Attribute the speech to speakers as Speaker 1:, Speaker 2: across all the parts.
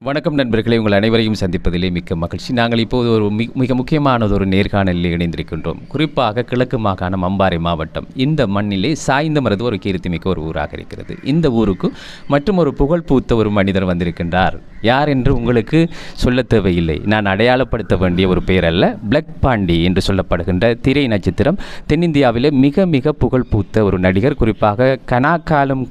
Speaker 1: வணக்கம் நண்பர்களே, உங்கள் அனைவரையும் சந்திப்பதிலே மிக்க மகிழ்ச்சி. நாங்கள் இப்போது ஒரு மிக முக்கியமானது ஒரு நேர்காணலில் இணைந்திருக்கின்றோம். குறிப்பாக கிழக்கு மாகாணம் அம்பாறை மாவட்டம். இந்த மண்ணிலே சாய்ந்தமருது ஒரு கீர்த்திமிக்க ஒரு ஊராக இருக்கிறது. இந்த ஊருக்கு மற்றும் ஒரு புகழ் பூத்த ஒரு மனிதர் வந்திருக்கின்றார். யார் என்று உங்களுக்கு சொல்ல தேவையில்லை. நான் அடையாளப்படுத்த வேண்டிய ஒரு பெயர் அல்ல. பிளாக் பாண்டி என்று சொல்லப்படுகின்ற திரை நட்சத்திரம். தென்னிந்தியாவிலே மிக மிக புகழ் பூத்த ஒரு நடிகர். குறிப்பாக கனாக்காலம்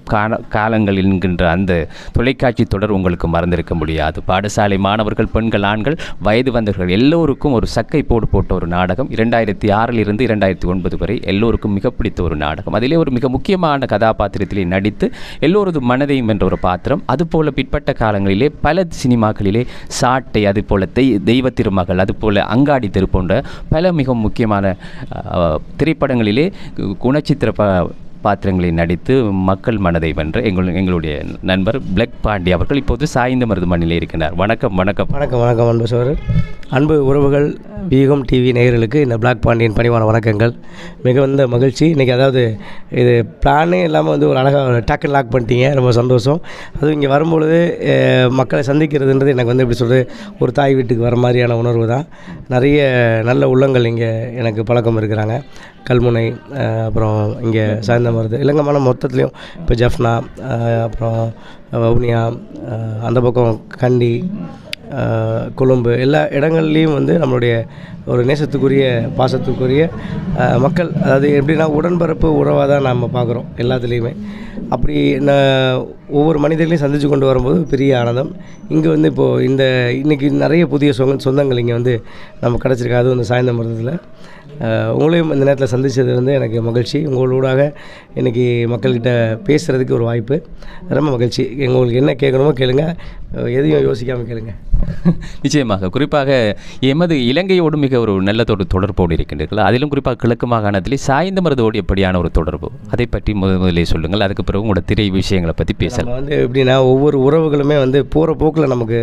Speaker 1: காலங்கள் என்கின்ற அந்த தொலைக்காட்சி தொடர் உங்களுக்கு மறந்திருக்க முடியாது. பாடசாலை மாணவர்கள், பெண்கள், ஆண்கள், வயது வந்தவர்கள் எல்லோருக்கும் ஒரு சக்கை போட்ட ஒரு நாடகம். 2006 இருந்து 2009 வரை எல்லோருக்கும் மிக பிடித்த ஒரு நாடகம். அதிலே ஒரு மிக முக்கியமான கதாபாத்திரத்திலே நடித்து எல்லோரது மனதையும் வென்ற ஒரு பாத்திரம். அதுபோல பிற்பட்ட காலங்களிலே பல சினிமாக்களிலே சாட்டை, அதுபோல தெய்வ திருமகள், அதுபோல அங்காடி தெரு போன்ற பல மிக முக்கியமான திரைப்படங்களிலே குணச்சித்திர பாத்திரங்களை நடித்து மக்கள் மனதை வென்ற எங்களுடைய நண்பர் பிளாக் பாண்டி அவர்கள் இப்போது சாய்ந்தமருது மண்ணிலே இருக்கிறார். வணக்கம். வணக்கம்
Speaker 2: வணக்கம் வணக்கம் அன்பு சோழர், அன்பு உறவுகள், வியூகம் டிவி நேயர்களுக்கு இந்த பிளாக் பாண்டியின் பணிவான வணக்கங்கள். மிகுந்த மகிழ்ச்சி. இன்றைக்கி அதாவது இது பிளானே இல்லாமல் வந்து ஒரு அழகாக டக்குன்னு லாக் பண்ணிட்டீங்க. ரொம்ப சந்தோஷம். அதுவும் இங்கே வரும்பொழுது மக்களை சந்திக்கிறதுன்றது எனக்கு வந்து எப்படி சொல்கிறது, ஒரு தாய் வீட்டுக்கு வர மாதிரியான உணர்வு தான். நிறைய நல்ல உள்ளங்கள் இங்கே எனக்கு பழக்கம் இருக்கிறாங்க. கல்முனை, அப்புறம் இங்கே சாய்ந்தமருது, இலங்கமான மொத்தத்துலேயும் இப்போ ஜஃப்னா, அப்புறம் வவுனியா, அந்த பக்கம் கண்டி, கொழும்பு, எல்லா இடங்கள்லேயும் வந்து நம்மளுடைய ஒரு நேசத்துக்குரிய பாசத்துக்குரிய மக்கள், அதாவது எப்படின்னா உடன்பிறப்பு உறவாக தான் நம்ம பார்க்குறோம் எல்லாத்துலேயுமே. அப்படி ஒவ்வொரு மனிதர்களையும் சந்தித்து கொண்டு வரும்போது பெரிய ஆனந்தம். இங்கே வந்து இப்போது இன்றைக்கி நிறைய புதிய சொந்தங்கள் இங்கே வந்து நம்ம கிடச்சிருக்கு. அதுவும் இந்த சாய்ந்தமருதில் உங்களையும் இந்த நேரத்தில் சந்தித்தது வந்து எனக்கு மகிழ்ச்சி. உங்களோடாக இன்றைக்கி மக்கள்கிட்ட பேசுகிறதுக்கு ஒரு வாய்ப்பு. ரொம்ப மகிழ்ச்சி. உங்களுக்கு என்ன கேட்கணுமோ கேளுங்க, எதையும் யோசிக்காமல் கேளுங்க.
Speaker 1: நிச்சயமாக. குறிப்பாக எமது இலங்கையோடு மிக ஒரு நல்ல தொடர்போடு இருக்கின்றீர்கள். அதிலும் குறிப்பாக கிழக்கு மாகாணத்திலே சாய்ந்தமருதோடு எப்படியான ஒரு தொடர்பு, அதை பற்றி முதலே சொல்லுங்கள். அதுக்கு பிறகு உங்களோட திரை விஷயங்களை பற்றி பேசலாம்.
Speaker 2: வந்து எப்படின்னா ஒவ்வொரு உறவுகளுமே வந்து போகிற போக்கில் நமக்கு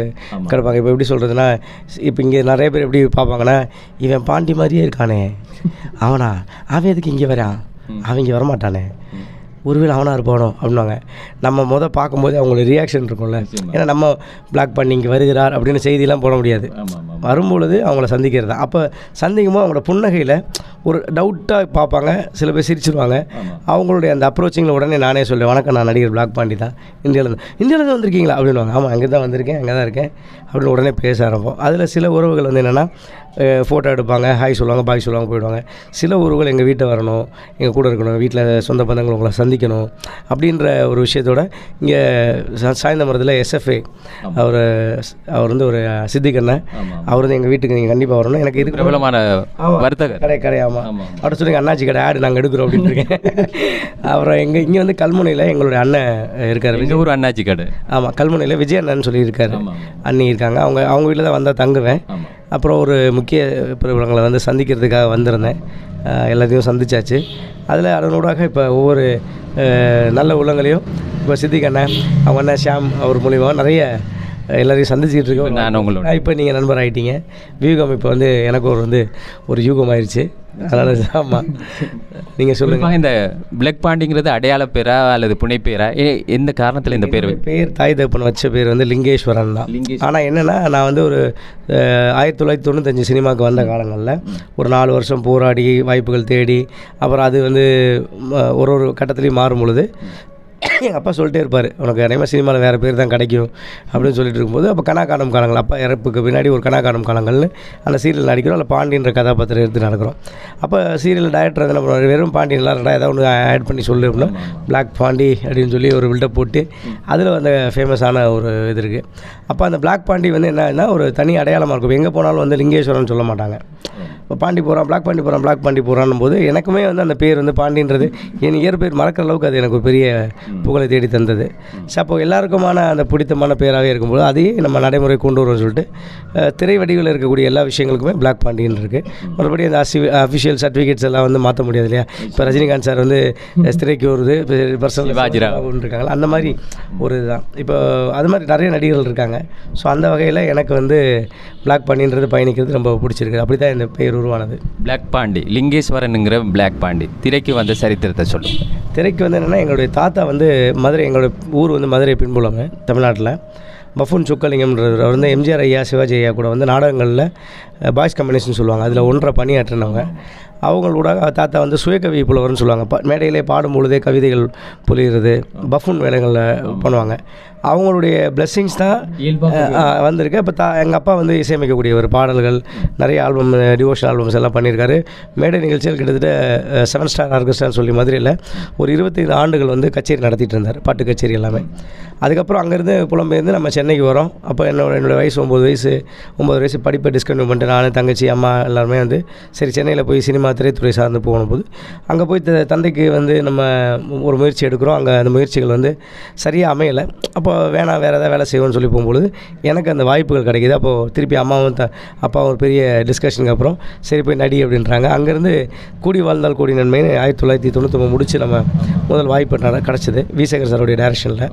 Speaker 2: கிடப்பாங்க. இப்போ எப்படி சொல்கிறதுனா, இப்போ இங்கே நிறைய பேர் எப்படி பார்ப்பாங்கன்னா, இவன் பாண்டி மாதிரியே இருக்கானே, அவன் எதுக்கு இங்கே வரான், அவன் இங்கே வரமாட்டானே, ஒருவேளை அவனாக இருப்பானோ அப்படின்வாங்க. நம்ம பார்க்கும்போது அவங்களோட ரியாக்ஷன் இருக்கும்ல. ஏன்னா நம்ம பிளாக் பண்ணி இங்கே வருகிறார் அப்படின்னு செய்தியெல்லாம் போட முடியாது. வரும்பொழுது அவங்கள சந்திக்கிறது தான். அப்போ சந்திக்கும் போது அவங்களோட புன்னகையில் ஒரு டவுட்டாக பார்ப்பாங்க. சில பேர் சிரிச்சிருவாங்க. அவங்களுடைய அந்த அப்ரோச்சிங்கில் உடனே நானே சொல்லுவேன், வணக்கம், நான் நடிகர் பிளாக் பாண்டி தான், இந்தியாவிலேருந்து வந்திருக்கீங்களா அப்படின்வாங்க. ஆமாம், அங்கே தான் வந்திருக்கேன், அங்கே தான் இருக்கேன் அப்படின்னு உடனே பேச ஆரம்பிப்போம். அதில் சில உறவுகள் வந்து என்னென்னா ஃபோட்டோ எடுப்பாங்க, ஹாய் சொல்லுவாங்க, பாய் சொல்லுவாங்க, போயிடுவாங்க. சில உறவுகள் எங்கள் வீட்டை வரணும், எங்கள் கூட இருக்கணும், வீட்டில் சொந்த பந்தங்கள் உங்களை சந்திக்கணும் அப்படின்ற ஒரு விஷயத்தோட இங்கே சாய்ந்தமருதில் SFA அவர் வந்து ஒரு சித்திகண்ணன், அவர் வந்து எங்கள் வீட்டுக்கு நீங்கள் கண்டிப்பாக வரணும். எனக்கு இது
Speaker 1: பிரபலமான வர்த்தக
Speaker 2: கடை. ஆமாம், அப்படி சொல்லி அண்ணாச்சி கடை ஆடு நாங்கள் எடுக்கிறோம் அப்படின்னு இருக்கேன். அப்புறம் இங்கே வந்து கல்முனையில் எங்களுடைய அண்ணன் இருக்கார்,
Speaker 1: எங்கள் ஊர் அண்ணாச்சி கடை.
Speaker 2: ஆமாம், கல்முனையில் விஜய் அண்ணன் சொல்லி இருக்கார், அண்ணி இருக்காங்க. அவங்க வீட்டில் தான் வந்தால் தங்குவேன். அப்புறம் ஒரு முக்கிய பிரபலங்களை வந்து சந்திக்கிறதுக்காக வந்திருந்தேன். எல்லாத்தையும் சந்திச்சாச்சு. அதில் அதனூடாக இப்போ ஒவ்வொரு நல்ல உள்ளங்களையும் இப்போ சித்திகண்ணன், அவங்க அண்ணன் ஷியாம் அவர் மூலிமா நிறைய எல்லாரையும் சந்திச்சுக்கிட்டு இருக்கோம்.
Speaker 1: நான் உங்களோட
Speaker 2: இப்போ நீங்கள் நண்பர் ஆகிட்டீங்க. வியூகம் இப்போ வந்து எனக்கு ஒரு யூகம் ஆயிடுச்சு. அதனால் ஆமாம், நீங்கள் சொல்லுங்கள்.
Speaker 1: இந்த பிளாக் பாண்டிங்கிறது அடையாள பேரா அல்லது புனைப்பேரா, எந்த காரணத்தில் இந்த பேர்?
Speaker 2: தாய் தகப்பன் வச்ச பேர் வந்து லிங்கேஸ்வரன் தான். ஆனால் என்னென்னா, நான் வந்து ஒரு 1995 சினிமாவுக்கு வந்த காலங்களில் ஒரு 4 வருஷம் போராடி வாய்ப்புகள் தேடி, அப்புறம் அது வந்து ஒரு கட்டத்துலேயும் மாறும் பொழுது எங்கள் அப்பா சொல்லிட்டே இருப்பார், உனக்கு நிறைய சினிமாவில் வேறு பேர் தான் கிடைக்கும் அப்படின்னு சொல்லிட்டு இருக்கும்போது, அப்போ கனாக்கானம் காலங்கள், அப்பா இறப்புக்கு பின்னாடி ஒரு கனாக்கானம் காலங்கள்னு அந்த சீரியல் நடிக்கிறோம். அதில் பாண்டியன்ற கதாபாத்திரம் எடுத்து நடக்கிறோம். அப்போ சீரியல் டைரக்டர் என்ன பண்ணுவார், வெறும் பாண்டியன்லாம் ஏதாவது ஒன்று ஆட் பண்ணி சொல்லு அப்படின்னா பிளாக் பாண்டி அப்படின்னு சொல்லி ஒரு பில்டப் போட்டு அதில் அந்த ஃபேமஸான ஒரு இது இருக்குது. அப்போ அந்த பிளாக் பாண்டி வந்து என்னன்னா ஒரு தனி அடையாளமாக இருக்கும். எங்கே போனாலும் வந்து லிங்கேஸ்வரன் சொல்ல மாட்டாங்க. இப்போ பாண்டி போகிறான், பிளாக் பாண்டி போகிறான் போது எனக்குமே வந்து அந்த பேர் வந்து பாண்டின்றது என் இயற்பேர் மறக்கிற அளவுக்கு அது எனக்கு ஒரு பெரிய புகழை தேடி தந்தது. ஸோ அப்போது எல்லாருக்குமான அந்த பிடித்தமான பேராகவே இருக்கும்போது அதையே நம்ம நடைமுறை கொண்டு வருவோம்னு சொல்லிட்டு திரை வடிவில் இருக்கக்கூடிய எல்லா விஷயங்களுக்குமே பிளாக் பாண்டின்னு இருக்குது. மறுபடி அந்த அஃபிஷியல் சர்டிஃபிகேட்ஸ் எல்லாம் வந்து மாற்ற முடியாது இல்லையா. இப்போ ரஜினிகாந்த் சார் வந்து திரைக்கு வருது, பர்சனல் இருக்காங்களா, அந்த மாதிரி ஒரு இதுதான். இப்போ அது மாதிரி நிறைய நடிகர்கள் இருக்காங்க. ஸோ அந்த வகையில் எனக்கு வந்து பிளாக் பாண்டின்றது பயணிக்கிறது ரொம்ப பிடிச்சிருக்கு. அப்படி தான் இந்த பேர் உருவானது.
Speaker 1: பிளாக் பாண்டி, லிங்கேஸ்வரனுங்கிற பிளாக் பாண்டி திரைக்கு வந்த சரித்திரத்தை சொல்லுங்கள்.
Speaker 2: திரைக்கு வந்து என்னென்னா, எங்களுடைய தாத்தா வந்து மதுரை, எங்களுடைய ஊர் வந்து மதுரை பின்புலங்க தமிழ்நாட்டில். பஃபூன் சொக்கலிங்கம்ன்றவர் வந்து எம்ஜிஆர் ஐயா சிவாஜி ஐயா கூட வந்து நாடகங்களில் பாய்ஸ் கம்பெனிஸ்னு சொல்லுவாங்க, அதில் ஒன்றரை பணியாற்றினவங்க. அவங்களோட தாத்தா வந்து சுயகவி புலவர்னு சொல்லுவாங்க. மேடையிலே பாடும்பொழுதே கவிதைகள் பொழிகிறது, பஃபூன் வேலைகளில் பண்ணுவாங்க. அவங்களுடைய பிளெஸ்ஸிங்ஸ் தான் வந்திருக்கு. இப்போ எங்கள் அப்பா வந்து இசையமைக்கக்கூடியவர், பாடல்கள் நிறைய ஆல்பம், டிவோஷன் ஆல்பம்ஸ் எல்லாம் பண்ணியிருக்காரு. மேடை நிகழ்ச்சிகள் கிட்டத்தட்ட 7 ஸ்டார் ஆர்கெஸ்ட்ரான்னு சொல்லி மதுரையில் ஒரு 25 ஆண்டுகள் வந்து கச்சேரி நடத்திட்டு இருந்தார், பாட்டு கச்சேரி எல்லாமே. அதுக்கப்புறம் அங்கேருந்து புலம்பெயர்ந்து நம்ம சென்னைக்கு வரோம். அப்போ என்னோடய வயசு 9 வயசு படிப்பை டிஸ்கன்டினியூ பண்ணிட்டு நான், தங்கச்சி, அம்மா எல்லாருமே வந்து சரி சென்னையில் போய் சினிமா திரைத்துறை சார்ந்து போகும்போது அங்கே போய் தந்தைக்கு வந்து நம்ம ஒரு முயற்சி எடுக்கிறோம். அங்கே அந்த முயற்சிகள் வந்து சரியாக அமையலை. அப்போ வேணாம் வேறு ஏதாவது வேலை செய்வோம்னு சொல்லி போகும்பொழுது எனக்கு அந்த வாய்ப்புகள் கிடைக்கிது. அப்போது திருப்பி அம்மாவும் அப்பா ஒரு பெரிய டிஸ்கஷனுக்கு அப்புறம் சரி போய் நடி அப்படின்றாங்க. அங்கேருந்து கூடி வாழ்ந்தால் கூடி நன்மைன்னு 1999 முடித்து நம்ம முதல் வாய்ப்பு கிடச்சிது. விசேகர் சாருடைய டைரக்ஷனில்,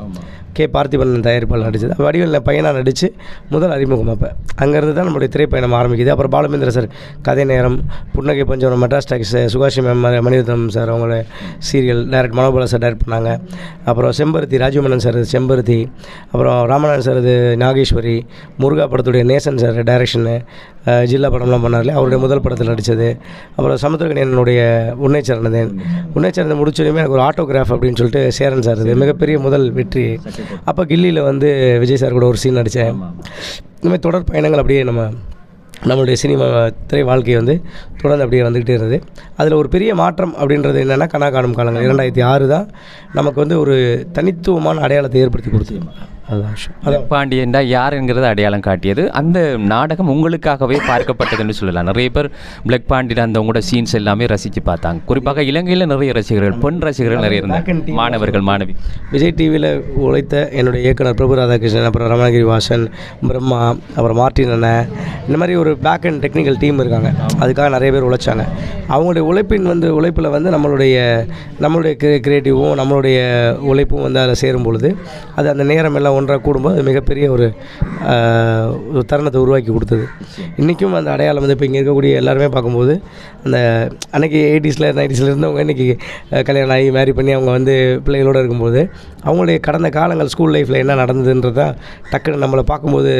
Speaker 2: கே பார்த்திபன் தயாரிப்பாளர் நடிச்சது. வடிவேல் பையனாக நடித்து முதல் அறிமுகம். அப்போ அங்கேருந்து தான் நம்மளுடைய திரைப்பயணம் ஆரம்பிக்குது. அப்புறம் பாலமேந்திர சார் கதை நேரம், புன்னகை பஞ்சவரம், மெட்ராஸ் டாக்ஸ், சுகாஷி மேம், மணிரத்னம் சார் அவங்கள serial direct, Manobala sir direct பண்ணாங்க. அப்புறம் செம்பருத்தி, ராஜீவ்மணன் சார் செம்பருத்தி, அப்புறம் ராமநாதன் சார் இது நாகேஸ்வரி, முருகா படத்துடைய நேசன் சார் டைரக்ஷனு, ஜில்லா படம்லாம் பண்ணார்ல, அவருடைய முதல் படத்தில் நடித்தது. அப்புறம் சமுத்திரகணியனுடைய உன்னை சேர்ந்தேன் முடிச்சோடனே எனக்கு ஒரு ஆட்டோகிராஃப் அப்படின்னு சொல்லிட்டு சேரன் சார், இது மிகப்பெரிய முதல் வெற்றி. அப்போ கில்லியில் வந்து விஜய் சார் கூட ஒரு சீன் நடித்தேன். இந்தமாதிரி தொடர் பயணங்கள் அப்படியே நம்மளுடைய சினிமா திரை வாழ்க்கையை வந்து தொடர்ந்து அப்படியே வந்துக்கிட்டே இருந்தது. அதில் ஒரு பெரிய மாற்றம் அப்படின்றது என்னென்னா, கனா காணும் காலங்கள் 2006 தான் நமக்கு வந்து ஒரு தனித்துவமான அடையாளத்தை ஏற்படுத்தி கொடுத்தது. அதுதான் விஷயம்.
Speaker 1: பாண்டியன்டா யாருங்கிறத அடையாளம் காட்டியது. அந்த நாடகம் உங்களுக்காகவே பார்க்கப்பட்டதுன்னு சொல்லலாம். நிறைய பேர் பிளாக் பாண்டியன் அந்த உங்களோட சீன்ஸ் எல்லாமே ரசித்து பார்த்தாங்க. குறிப்பாக இலங்கையில் நிறைய ரசிகர்கள், பெண் ரசிகர்கள் நிறைய இருந்தாங்க, மாணவர்கள், மாணவி.
Speaker 2: விஜய் டிவியில் உழைத்த என்னுடைய இயக்குனர் பிரபு ராதாகிருஷ்ணன், அப்புறம் ரமணகிரி வாசன், பிரம்மா, அப்புறம் மார்ட்டின் அண்ணன், இந்த மாதிரி ஒரு பேக் அண்ட் டெக்னிக்கல் டீம் இருக்காங்க. அதுக்காக நிறைய பேர் உழைச்சாங்க. அவங்களுடைய உழைப்பில் வந்து நம்மளுடைய கிரியேட்டிவும் நம்மளுடைய உழைப்பும் வந்து அதில் சேரும் பொழுது அது அந்த நேரம் எல்லாம் ஒன்றாக கூடும்போது அது மிகப்பெரிய ஒரு தருணத்தை உருவாக்கி கொடுத்தது. இன்றைக்கும் அந்த அடையாளம் வந்து இப்போ இங்கே இருக்கக்கூடிய எல்லாருமே பார்க்கும்போது அந்த அன்றைக்கி 80s 90s இருந்தவங்க இன்றைக்கி கல்யாணம் ஆகி மேரி பண்ணி அவங்க வந்து பிள்ளைகளோடு இருக்கும்போது அவங்களுடைய கடந்த காலங்கள் ஸ்கூல் லைஃப்பில் என்ன நடந்ததுன்றதான் டக்குன்னு நம்மளை பார்க்கும்போது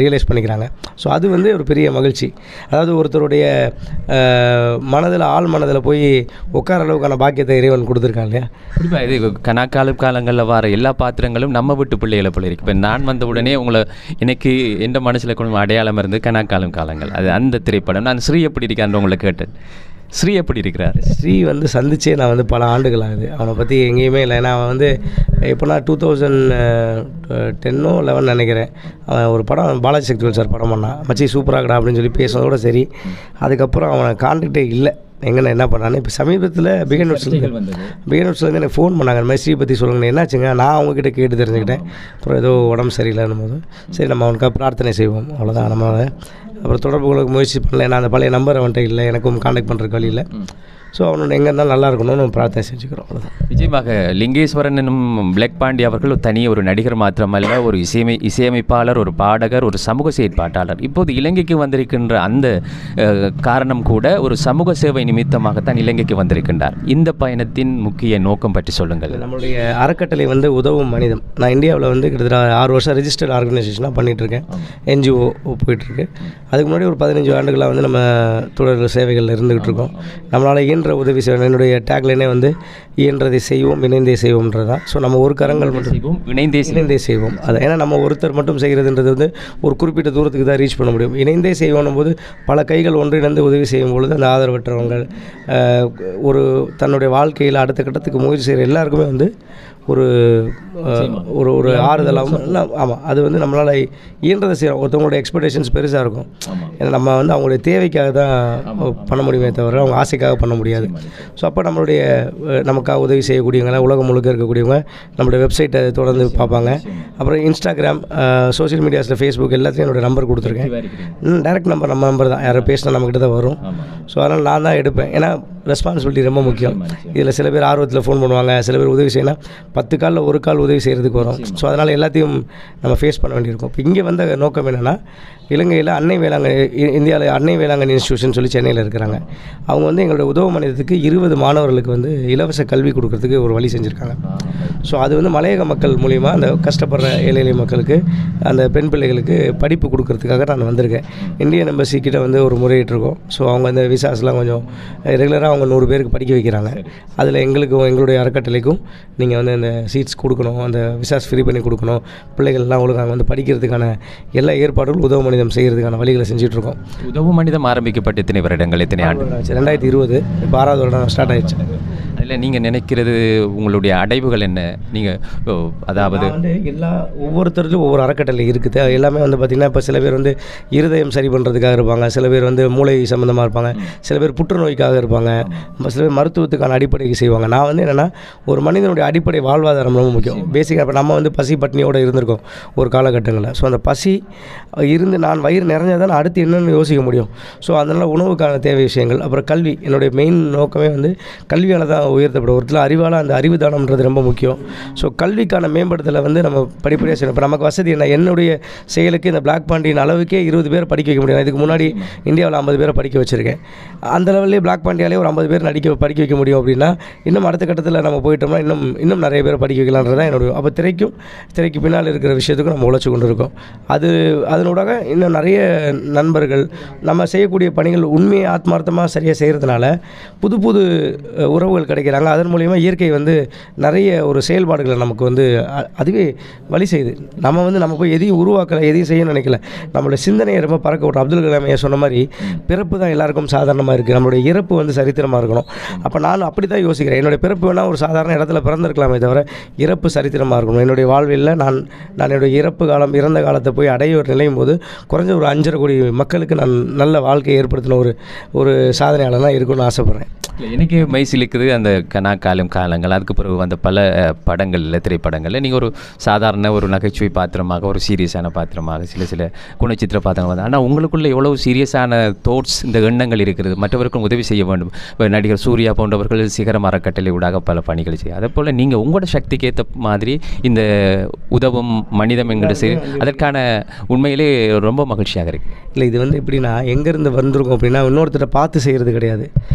Speaker 2: ரியலைஸ் பண்ணிக்கிறாங்க. ஸோ அது வந்து ஒரு பெரிய மகிழ்ச்சி. அதாவது ஒருத்தருடைய ஆள் மனதில் போய் உட்கார அளவுக்கான பாக்கியத்தை இறைவன் கொடுத்துருக்காங்க இல்லையா.
Speaker 1: கண்டிப்பாக இது காலங்களில் வர எல்லா பாத்திரங்களும் நம்ம விட்டு பிள்ளைகளை போல இருக்கு. இப்போ நான் வந்த உடனே உங்களை எனக்கு எந்த மனசில் கொஞ்சம் அடையாளம் இருந்து காலங்கள் அது அந்த திரைப்படம். நான் ஸ்ரீ எப்படி இருக்கான்னு உங்களை கேட்டேன். ஸ்ரீ எப்படி இருக்கிறார்?
Speaker 2: ஸ்ரீ வந்து சந்திச்சே நான் வந்து பல ஆண்டுகள் ஆகுது. அவனை பற்றி எங்கேயுமே இல்லை. ஏன்னா அவன் வந்து எப்போனா 2010 11 நினைக்கிறேன், அவன் ஒரு படம் பாலாஜி சக்திவேல் சார் படம் பண்ணான், மச்சி சூப்பராகடா அப்படின்னு சொல்லி பேசுனதோட சரி. அதுக்கப்புறம் அவனை கான்டாக்டே இல்லை. எங்கன்னா என்ன பண்ணான்னு இப்போ சமீபத்தில் பிகன் நோட்ஸ்லேருந்து எனக்கு ஃபோன் பண்ணாங்க, இந்த மாதிரி ஸ்ரீ பற்றி சொல்லுங்கண்ணே. என்னாச்சுங்க? நான் அவங்ககிட்ட கேட்டு தெரிஞ்சுக்கிட்டேன். அப்புறம் ஏதோ உடம்பு சரியில்லைன்னும் போது சரி நம்ம அவனுக்காக பிரார்த்தனை செய்வோம், அவ்வளோதான். நம்ம அப்புறம் தொடர்புகளுக்கு முயற்சி பண்ணல. நான் அந்த பழைய நம்பர் அவன்கிட்ட இல்லை, எனக்கும் கான்டாக்ட் பண்ணுறதுக்கு வழி இல்லை. ஸோ அவனோட எங்கே இருந்தாலும் நல்லா இருக்கணும்னு நம்ம பிரார்த்தனை செஞ்சுக்கிறோம், அவ்வளோதான்.
Speaker 1: நிச்சயமாக லிங்கேஸ்வரன் என்னும் பிளாக் பாண்டி அவர்கள் தனியே ஒரு நடிகர் மாத்திரமல்ல, ஒரு இசையமைப்பாளர், ஒரு பாடகர், ஒரு சமூக செயற்பாட்டாளர். இப்போது இலங்கைக்கு வந்திருக்கின்ற அந்த காரணம் கூட ஒரு சமூக சேவை நிமித்தமாகத்தான் இலங்கைக்கு வந்திருக்கின்றார். இந்த பயணத்தின் முக்கிய நோக்கம் பற்றி சொல்லுங்கள்.
Speaker 2: நம்மளுடைய அறக்கட்டளை வந்து உதவும் மனிதம். நான் இந்தியாவில் வந்து கிட்டத்தட்ட 6 வருஷம் ரெஜிஸ்டர்ட் ஆர்கனைசேஷனாக பண்ணிகிட்ருக்கேன், என்ஜிஓ போயிட்டுருக்கு. அதுக்கு முன்னாடி ஒரு 15 ஆண்டுகளாக வந்து நம்ம தொடர் சேவைகளில் இருந்துகிட்டு இருக்கோம். நம்மளால் உதவி செய்வோம். என்னுடைய டேக்லைனே வந்து இயன்றதை செய்வோம், இணைந்தே செய்வோம்ன்றது தான். ஸோ நம்ம ஒரு கரங்கள் மட்டும் இணைந்தே செய்வோம். அது ஏன்னா நம்ம ஒருத்தர் மட்டும் செய்கிறதுன்றது வந்து ஒரு குறிப்பிட்ட தூரத்துக்கு தான் ரீச் பண்ண முடியும். இணைந்தே செய்வோம் போது பல கைகள் ஒன்றிணைந்து உதவி செய்யும் பொழுது அந்த ஆதரவற்றவங்கள் ஒரு தன்னுடைய வாழ்க்கையில் அடுத்த கட்டத்துக்கு முயற்சி செய்கிற எல்லாருக்குமே வந்து ஒரு ஒரு ஆறுதலாகவும். ஆமாம், அது வந்து நம்மளால் இயன்றதை செய்யணும். ஒருத்தவங்களுடைய எக்ஸ்பெக்டேஷன்ஸ் பெருசாக இருக்கும். ஏன்னா நம்ம வந்து அவங்களுடைய தேவைக்காக தான் பண்ண முடியுமே தவிர அவங்க ஆசைக்காக பண்ண முடியாது. ஸோ அப்போ நமக்காக உதவி செய்யக்கூடியவங்க உலகம் முழுக்க இருக்கக்கூடியவங்க நம்மளுடைய வெப்சைட்டை தொடர்ந்து பார்ப்பாங்க. அப்புறம் இன்ஸ்டாகிராம், சோஷியல் மீடியாஸில் ஃபேஸ்புக் எல்லாத்தையும் என்னோடய நம்பர் கொடுத்துருக்கேன். டைரக்ட் நம்பர் நம்ம நம்பர் தான், யாரை பேசினா நம்மக்கிட்ட தான் வரும். ஸோ அதனால் நான் தான் எடுப்பேன். ஏன்னா ரெஸ்பான்சிபிலிட்டி ரொம்ப முக்கியம். இதில் சில பேர் ஆர்வத்தில் ஃபோன் பண்ணுவாங்க, சில பேர் உதவி செய்யணும், 10 காலில் ஒரு கால் உதவி செய்கிறதுக்கு வரும். ஸோ அதனால் எல்லாத்தையும் நம்ம ஃபேஸ் பண்ண வேண்டியிருக்கும். இப்போ இங்கே வந்த நோக்கம் என்னென்னா, இலங்கையில் அன்னை வேளாங்கண்ணி, இந்தியாவில் அன்னை வேளாங்கண்ணி இன்ஸ்டியூஷன் சொல்லி சென்னையில் இருக்கிறாங்க. அவங்க வந்து எங்களோட உதவ மனிதத்துக்கு 20 மாணவர்களுக்கு வந்து இலவச கல்வி கொடுக்கறதுக்கு ஒரு வழி செஞ்சுருக்காங்க. ஸோ அது வந்து மலையக மக்கள் மூலிமா அந்த கஷ்டப்படுற ஏழை எளிய மக்களுக்கு, அந்த பெண் பிள்ளைகளுக்கு படிப்பு கொடுக்கறதுக்காக நான் வந்திருக்கேன். இந்தியன் எம்பசி கிட்ட வந்து ஒரு முறையிட்டிருக்கோம். ஸோ அவங்க அந்த விசாஸ்லாம் கொஞ்சம் ரெகுலராக அவங்க 100 பேருக்கு படிக்க வைக்கிறாங்க. அதில் எங்களுடைய அறக்கட்டளைக்கும் நீங்கள் வந்து அந்த சீட்ஸ் கொடுக்கணும், அந்த விசாஸ் ஃப்ரீ பண்ணி கொடுக்கணும், பிள்ளைகள்லாம் ஒழுங்காக வந்து படிக்கிறதுக்கான எல்லா ஏற்பாடுகளும் உதவ மனிதம் செய்கிறதுக்கான வழிகளை செஞ்சுட்ருக்கோம்.
Speaker 1: உதவு மனிதம் ஆரம்பிக்கப்பட்ட எத்தனை வருடங்கள், எத்தனை ஆண்டு?
Speaker 2: 2020 இப்போ 6வது வருடம் ஸ்டார்ட் ஆயிடுச்சு.
Speaker 1: அதில் நீங்கள் நினைக்கிறது உங்களுடைய அடைவுகள் என்ன? நீங்கள் அதாவது
Speaker 2: வந்து ஒவ்வொருத்தருக்கும் ஒவ்வொரு அறக்கட்டளை இருக்குது. எல்லாமே வந்து பார்த்திங்கன்னா, இப்போ சில பேர் வந்து இருதயம் சரி பண்ணுறதுக்காக இருப்பாங்க, சில பேர் வந்து மூளை சம்மந்தமாக இருப்பாங்க, சில பேர் புற்றுநோய்க்காக இருப்பாங்க, சில பேர் மருத்துவத்துக்கான அடிப்படைக்கு செய்வாங்க. நான் வந்து என்னென்னா, ஒரு மனிதனுடைய அடிப்படை வாழ்வாதாரம் ரொம்ப முக்கியம். பேசிக்காக இப்போ நம்ம வந்து பசி பட்டினியோடு இருந்திருக்கோம் ஒரு காலகட்டங்களில். ஸோ அந்த பசி இருந்து நான் வயிறு நிறைஞ்சால் தான் அடுத்து என்னென்னு யோசிக்க முடியும். ஸோ அதனால் உணவுக்கான தேவை விஷயங்கள், அப்புறம் கல்வி. என்னுடைய மெயின் நோக்கமே வந்து கல்வியால் தான் உயர்த்தப்படும். ஒருத்தர் அறிவால் அந்த அறிவு தானம்ன்றது ரொம்ப முக்கியம். ஸோ கல்விக்கான மேம்படுத்தலை வந்து நம்ம படிப்படியாக செய்யணும். இப்போ நமக்கு வசதி என்ன, என்னுடைய செயலுக்கு இந்த பிளாக் பாண்டியன் அளவுக்கே 20 பேர் படிக்க வைக்க முடியும். இதுக்கு முன்னாடி இந்தியாவில் 50 பேரை படிக்க வச்சுருக்கேன். அந்த லெவல்லே பிளாக் பாண்டியாலே ஒரு 50 பேர் படிக்க வைக்க முடியும் அப்படின்னா, இன்னும் அடுத்த கட்டத்தில் நம்ம போயிட்டோம்னா இன்னும் நிறைய பேர் படிக்க வைக்கலான்றது தான் என்னுடைய. அப்போ திரைக்கு பின்னால் இருக்கிற விஷயத்துக்கும் நம்ம உழைச்சி கொண்டு இருக்கோம். அதனூடாக இன்னும் நிறைய நண்பர்கள் நம்ம செய்யக்கூடிய பணிகள் உண்மையை ஆத்மார்த்தமாக சரியாக செய்கிறதுனால புது உறவுகள் கிடைக்கிறாங்க. அதன் மூலிமா இயற்கை வந்து நிறைய ஒரு செயல்பாடுகளை நமக்கு வந்து அதுவே வழி செய்யுது. நம்ம போய் எதையும் உருவாக்கலை, எதையும் செய்ய நினைக்கல. நம்மளுடைய சிந்தனையை ரொம்ப பறக்க விட்டோம். அப்துல் கலாம் ஐயா சொன்ன மாதிரி பிறப்பு தான் எல்லாருக்கும் சாதாரணமாக இருக்குது, நம்மளுடைய இறப்பு வந்து சரித்திரமாக இருக்கணும். அப்போ நான் அப்படி தான் யோசிக்கிறேன். என்னுடைய பிறப்பு வேணால் ஒரு சாதாரண இடத்துல பிறந்திருக்கலாமே தவிர இறப்பு சரித்திரமாக இருக்கணும். என்னுடைய வாழ்வில் நான் என்னுடைய இறந்த காலத்தை போய் அடைய நிலையும் போது குறைஞ்ச ஒரு 5.5 கோடி மக்களுக்கு நான் நல்ல வாழ்க்கையை ஏற்படுத்தின ஒரு சாதனையாளனாக இருக்கணும்னு ஆசைப்பட்றேன்.
Speaker 1: எனக்கு மைசிலிக்குது அந்த காலங்கள். அதுக்கு பிறகு வந்த பல படங்களில், திரைப்படங்களில் நீங்கள் ஒரு சாதாரண ஒரு நகைச்சுவை பாத்திரமாக, ஒரு சீரியஸான பாத்திரமாக, சில குணச்சித்திர பாத்திரங்கள் வந்து, ஆனால் உங்களுக்குள்ள எவ்வளவு சீரியஸான தாட்ஸ், இந்த எண்ணங்கள் இருக்கிறது. மற்றவருக்கும் உதவி செய்ய வேண்டும். இப்போ நடிகர் சூர்யா போன்றவர்கள் சிகரம் அறக்கட்டளை ஊடாக பல பணிகள் செய்யும். அதே போல் நீங்கள் உங்களோட சக்திக்கு ஏற்ற மாதிரி இந்த உதவும் மனிதம் என்கிற அதற்கான உண்மையிலே ரொம்ப மகிழ்ச்சியாக இருக்குது.
Speaker 2: இல்லை, இது வந்து எப்படின்னா, எங்கேருந்து வந்திருக்கோம் அப்படின்னா, இன்னொருத்தரை பார்த்து செய்கிறது கிடையாது.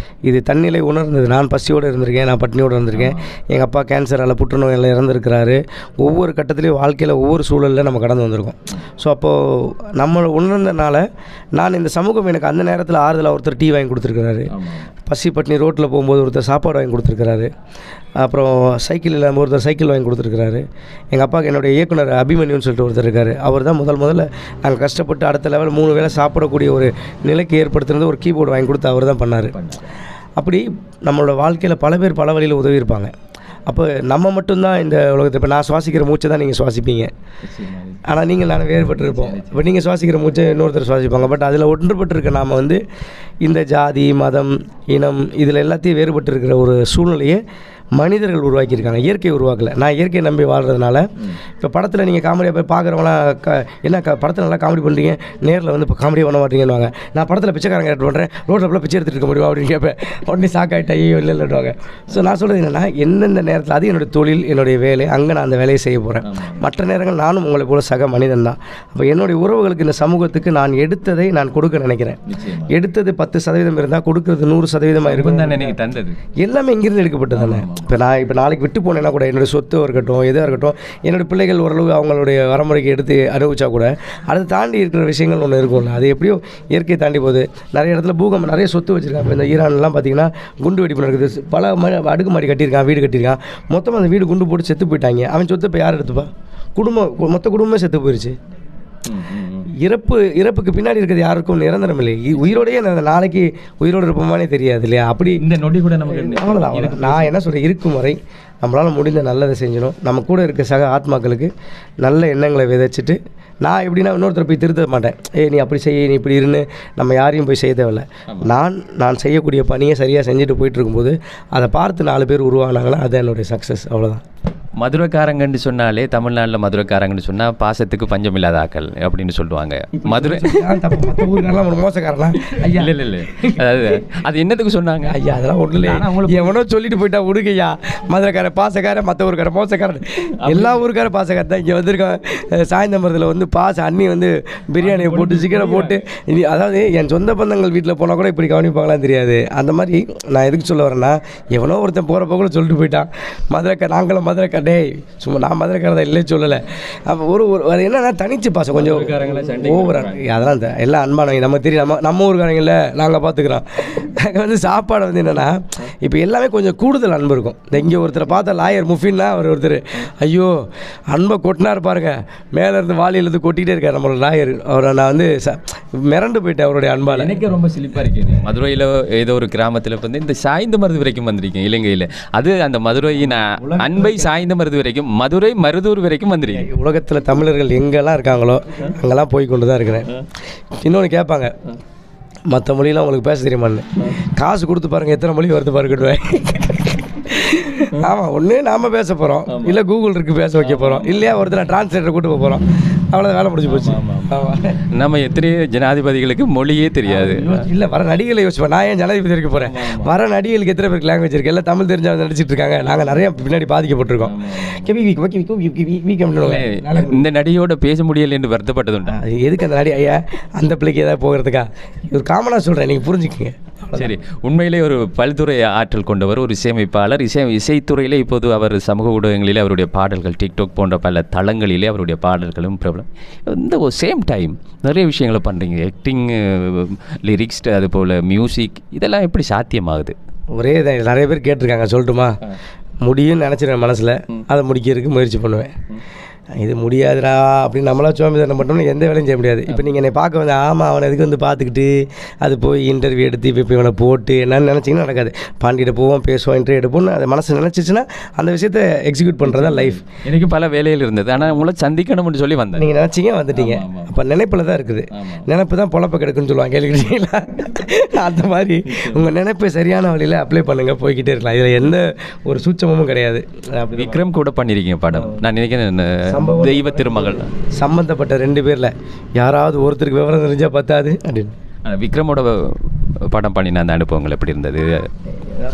Speaker 2: இது தன்னிலை உணர்ந்தது. நான் பசியோடு இருந்திருக்கேன், நான் பட்னியோடு இருந்திருக்கேன், எங்கள் அப்பா கேன்சரால் புற்றுநோயில் இறந்துருக்கிறாரு. ஒவ்வொரு கட்டத்துலேயும் வாழ்க்கையில் ஒவ்வொரு சூழலில் நம்ம கடந்து வந்திருக்கோம். ஸோ அப்போது நம்ம உணர்ந்தனால நான் இந்த சமூகம் எனக்கு அந்த நேரத்தில் ஆறுதலாக ஒருத்தர் டீ வாங்கி கொடுத்துருக்கிறாரு, பசி பட்னி ரோட்டில் போகும்போது ஒருத்தர் சாப்பாடு வாங்கி கொடுத்துருக்கிறாரு, அப்புறம் சைக்கிள் இல்லாமல் ஒருத்தர் சைக்கிள் வாங்கி கொடுத்துருக்கிறாரு. எங்கள் அப்பாவுக்கு என்னுடைய இயக்குனர் அபிமன்யுன்னு சொல்லிட்டு ஒருத்தர் இருக்கார். அவர் தான் முதல்ல நாங்கள் கஷ்டப்பட்டு அடுத்த லெவல் 3 வேளை சாப்பிடக்கூடிய ஒரு நிலைக்கு ஏற்படுத்துனது ஒரு கீபோர்டு வாங்கி கொடுத்து அவர் தான் பண்ணார். அப்படி நம்மளோட வாழ்க்கையில் பல பேர் பல வழியில் உதவி இருப்பாங்க. அப்போ நம்ம மட்டும்தான் இந்த உலகத்தை, இப்போ நான் சுவாசிக்கிற மூச்சை தான் நீங்கள் சுவாசிப்பீங்க, ஆனால் நாங்கள் வேறுபட்டிருப்போம். இப்போ நீங்கள் சுவாசிக்கிற மூச்சை இன்னொருத்தர் சுவாசிப்பாங்க. பட் அதில் ஒன்றுபட்டிருக்க நாம் வந்து இந்த ஜாதி, மதம், இனம் இதில் எல்லாத்தையும் வேறுபட்டு இருக்கிற ஒரு சூழ்நிலையை மனிதர்கள் உருவாக்கியிருக்காங்க, இயற்கை உருவாக்கலை. நான் இயற்கையை நம்பி வாழ்கிறதுனால இப்போ படத்தில் நீங்கள் காமெடியாக போய் பார்க்குறவங்களாம் என்ன படத்தில் நல்லா காமெடி பண்ணுறீங்க, நேரில் வந்து இப்போ காமெடியாக பண்ண மாட்டீங்கன்னுவாங்க. நான் படத்தில் பிச்சைக்காரங்க கேட்டு பண்ணுறேன், ரோட்டில் போய் பிச்சை எடுத்துகிட்டு இருக்க முடியும் அப்படின்னு கேட்பேன். உடனே ஷாக்காயிட்டா, ஐயோ இல்லைன்னுவாங்க. ஸோ நான் சொல்கிறது என்னென்னா, எந்தெந்த நேரத்தில் அது என்னுடைய தொழில், என்னுடைய வேலை, அங்கே நான் அந்த வேலையை செய்ய போகிறேன். மற்ற நேரங்கள் நானும் உங்களை போல சக மனிதன் தான். அப்போ என்னுடைய உறவுகளுக்கு, இந்த சமூகத்துக்கு நான் எடுத்ததை நான் கொடுக்க நினைக்கிறேன். எடுத்தது 10% இருந்தால் கொடுக்குறது 100% இருக்கும்.
Speaker 1: தந்தது
Speaker 2: எல்லாமே இங்கிருந்து எடுக்கப்பட்டது தானே. இப்போ நாளைக்கு விட்டு போனேன்னா கூட என்னுடைய சொத்து இருக்கட்டும், எதாக இருக்கட்டும், என்னுடைய பிள்ளைகள் ஓரளவு அவங்களுடைய வரமுறைக்கு எடுத்து அனுபவிச்சா கூட அதை தாண்டி இருக்கிற விஷயங்கள் ஒன்று இருக்கும்ல. அது எப்படியோ இயற்கையை தாண்டி போகுது. நிறைய இடத்துல பூகம்பம், நிறைய சொத்து வச்சுருக்காங்க. இப்போ இந்த ஈரான்லாம் பார்த்தீங்கன்னா குண்டு வெடிப்பு நடக்குது. பல அடுக்குமாடி கட்டியிருக்கான், வீடு கட்டியிருக்கான். மொத்தமாக அந்த வீடு குண்டு போட்டு செத்து போயிட்டாங்க. அவன் சொத்து இப்போ யார் எடுத்துப்பா? மொத்த குடும்பமே செத்து போயிடுச்சு. இறப்புக்கு பின்னாடி இருக்கிறது யாருக்கும் நிரந்தரம் இல்லை. உயிரோடையே நாளைக்கு உயிரோடு இருப்போமானே தெரியாது இல்லையா? அப்படி
Speaker 1: இந்த நொடி கூட நமக்கு
Speaker 2: அவ்வளோதான். நான் என்ன சொல்கிறேன், இருக்கும் வரை நம்மளால் முடிந்த நல்லதை செஞ்சணும். நம்ம கூட இருக்க சக ஆத்மாக்களுக்கு நல்ல எண்ணங்களை விதைச்சிட்டு, நான் எப்படின்னா இன்னொருத்தர் போய் திருத்த மாட்டேன். நீ அப்படி செய்ய, நீ இப்படி இருன்னு நம்ம யாரையும் போய் செய்ய தேவையில்லை. நான் செய்யக்கூடிய பணியை சரியாக செஞ்சுட்டு போயிட்டு இருக்கும்போது அதை பார்த்து 4 பேர் உருவானாங்கன்னா அது என்னுடைய சக்ஸஸ். அவ்வளோதான்.
Speaker 1: மதுரைக்காரங்கன்னு சொன்னாலே தமிழ்நாட்டில் மதுரைக்காரங்கன்னு சொன்னால் பாசத்துக்கு பஞ்சம் இல்லாத ஆக்கள் அப்படின்னு சொல்லுவாங்க. மதுரை
Speaker 2: மற்ற ஊருக்காரெல்லாம் ஒரு மோசக்காரலாம் ஐயா.
Speaker 1: இல்லை இல்லை இல்லை, அதாவது அது என்னத்துக்கு சொன்னாங்க
Speaker 2: ஐயா அதெல்லாம் ஒன்றும் இல்லை, எவனோ சொல்லிட்டு போயிட்டா விடுங்கய்யா. மதுரைக்கார பாசக்கார, மற்ற ஊருக்கார மோசக்காரன், எல்லா ஊருக்கார பாசக்கார தான். இங்கே வந்திருக்கேன் சாயந்தரத்தில் வந்து அண்ணி வந்து பிரியாணியை போட்டு சிக்கனை போட்டு அதாவது என் சொந்த பந்தங்கள் வீட்டில் போனால் கூட இப்படி கவனிப்பாங்களாம் தெரியாது. அந்த மாதிரி நான் எதுக்கு சொல்ல வரேன்னா, எவனோ ஒருத்தன் போகிறப்ப கூட சொல்லிட்டு போயிட்டான் மதுரைக்கார, நாங்களும் மதுரைக்கார. டேய் சும்மா நான் மதுரைக்காரதான் இல்லை சொல்லலை. அப்போ ஒரு என்னன்னா தனிச்சு பாசம் கொஞ்சம் ஓவரா. அதெல்லாம் எல்லாம் அன்பானவங்க, நம்ம தெரியும், நம்ம ஊருக்காரங்கள நாங்கள் பார்த்துக்குறோம். நாங்கள் வந்து சாப்பாடு வந்து என்னென்னா இப்போ எல்லாமே கொஞ்சம் கூடுதல் அன்பு இருக்கும். இங்கே ஒருத்தரை பார்த்தா லாயர் முஃபின்னா ஒருத்தர் ஐயோ அன்பை கொட்டினா இருப்பாருங்க, மேலேருந்து வாலியிலேருந்து கொட்டிகிட்டே இருக்கார் நம்மளோட லாயர். அவரை நான் வந்து மிரண்டு போயிட்டேன் அவருடைய அன்பால்.
Speaker 1: எனக்கே ரொம்ப சிலிப்பாக இருக்கேன். மதுரையில் ஏதோ ஒரு கிராமத்தில் வந்து இந்த சாய்ந்த மருது வரைக்கும் வந்திருக்கேன் இலங்கையில். அது அந்த மதுரையின் அன்பை சாய்ந்த மருது வரைக்கும், மதுரை மருதூர் வரைக்கும் வந்திருக்கேன்.
Speaker 2: உலகத்தில் தமிழர்கள் எங்கெல்லாம் இருக்காங்களோ அங்கெல்லாம் போய் கொண்டு தான் இருக்கிறேன். இன்னொன்று கேட்பாங்க, மற்ற மொழியெலாம் உங்களுக்கு பேச தெரியுமான்னு. காசு கொடுத்து பாருங்கள் எத்தனை மொழி வருது பாருக்கிடுவேன். ஆமாம், ஒன்று நாம் பேச போகிறோம், இல்லை கூகுள் இருக்குது பேச வைக்க போகிறோம், இல்லையா ஒருத்தர் டிரான்ஸ்லேட்டரை கூட்டு போக போகிறோம். அவ்வளோ வேலை முடிஞ்சு போச்சு.
Speaker 1: நம்ம எத்தனையோ ஜனாதிபதிகளுக்கு மொழியே தெரியாது.
Speaker 2: இல்லை, வர நடிகளை யோசிப்போம். நான் ஏன் ஜனாதிபதி இருக்க போகிறேன், வர நடிகளுக்கு எத்தனை பேருக்கு லாங்குவேஜ் இருக்குது, எல்லாம் தமிழ் தெரிஞ்சவங்க நடிச்சிட்டு இருக்காங்க. நாங்கள் நிறைய பின்னாடி பாதிக்கப்பட்டிருக்கோம்.
Speaker 1: இந்த நடிகையோட பேச முடியலை என்று வருத்தப்பட்டதுண்டா?
Speaker 2: எதுக்கு அந்த நடி ஐயா அந்த பிள்ளைக்கு ஏதாவது போகிறதுக்கா? ஒரு காமனாக சொல்கிறேன், நீங்கள் புரிஞ்சுக்கங்க.
Speaker 1: சரி, உண்மையிலே ஒரு பல்துறை ஆற்றல் கொண்டவர், ஒரு இசையமைப்பாளர். இசைத்துறையிலே இப்போது அவர் சமூக ஊடகங்களிலே அவருடைய பாடல்கள், டிக்டாக் போன்ற பல தளங்களிலே அவருடைய பாடல்களும் பிரபலம். இந்த ஒரு சேம் டைம் நிறைய விஷயங்களை பண்ணுறீங்க, ஆக்டிங், லிரிக்ஸ், அது போல் மியூசிக், இதெல்லாம் எப்படி சாத்தியமாகுது?
Speaker 2: ஒரே நிறைய பேர் கேட்டிருக்காங்க, சொல்லட்டுமா? முடியும்னு நினச்சிருவேன் மனசில், அதை முடிக்கிறதுக்கு முயற்சி பண்ணுவேன். இது முடியாதுடா அப்படின்னு நம்மளா சோம்பேறித்தனம் பண்ணோம்னா எந்த வேலையும் செய்ய முடியாது. இப்போ நீங்கள் என்னை பார்க்க வந்து ஆமாம் அவனை எதுக்கு வந்து பார்த்துக்கிட்டு அது போய் இன்டர்வியூ எடுத்து இப்போ இவனை போட்டு என்னன்னு நினச்சிங்கன்னா நடக்காது. பாண்டிகிட்ட போவோம், பேசுவோம், இன்டர்வியூ எடுப்போம்னு அதை மனசு நினச்சிச்சுன்னா அந்த விஷயத்தை எக்ஸிக்யூட் பண்ணுறது தான் லைஃப்.
Speaker 1: எனக்கு பல வேலையில் இருந்தது, ஆனால் உங்களை சந்திக்கணும்னு சொல்லி வந்தேன்.
Speaker 2: நீங்கள் நினச்சிங்க வந்துட்டீங்க. அப்போ நினைப்பில் தான் இருக்குது. நினைப்பு தான் பொழப்ப கிடக்குன்னு சொல்லுவாங்க, கேள்விக்கிட்டீங்களா? அந்த மாதிரி உங்கள் நினைப்பை சரியான வழியில் அப்ளை பண்ணுங்கள், போய்கிட்டே இருக்கலாம். இதில் எந்த ஒரு சூட்சமும் கிடையாது.
Speaker 1: விக்ரம் கூட பண்ணியிருக்கீங்க படம், நான் நினைக்கிறேன் தெய்வ திருமகள்.
Speaker 2: சம்மந்தப்பட்ட 2 பேரில் யாராவது ஒருத்தருக்கு விவரம் தெரிஞ்சால் பத்தாது அப்படின்னு
Speaker 1: விக்ரமோட படம் பண்ணின அந்த அனுபவங்கள் எப்படி இருந்தது?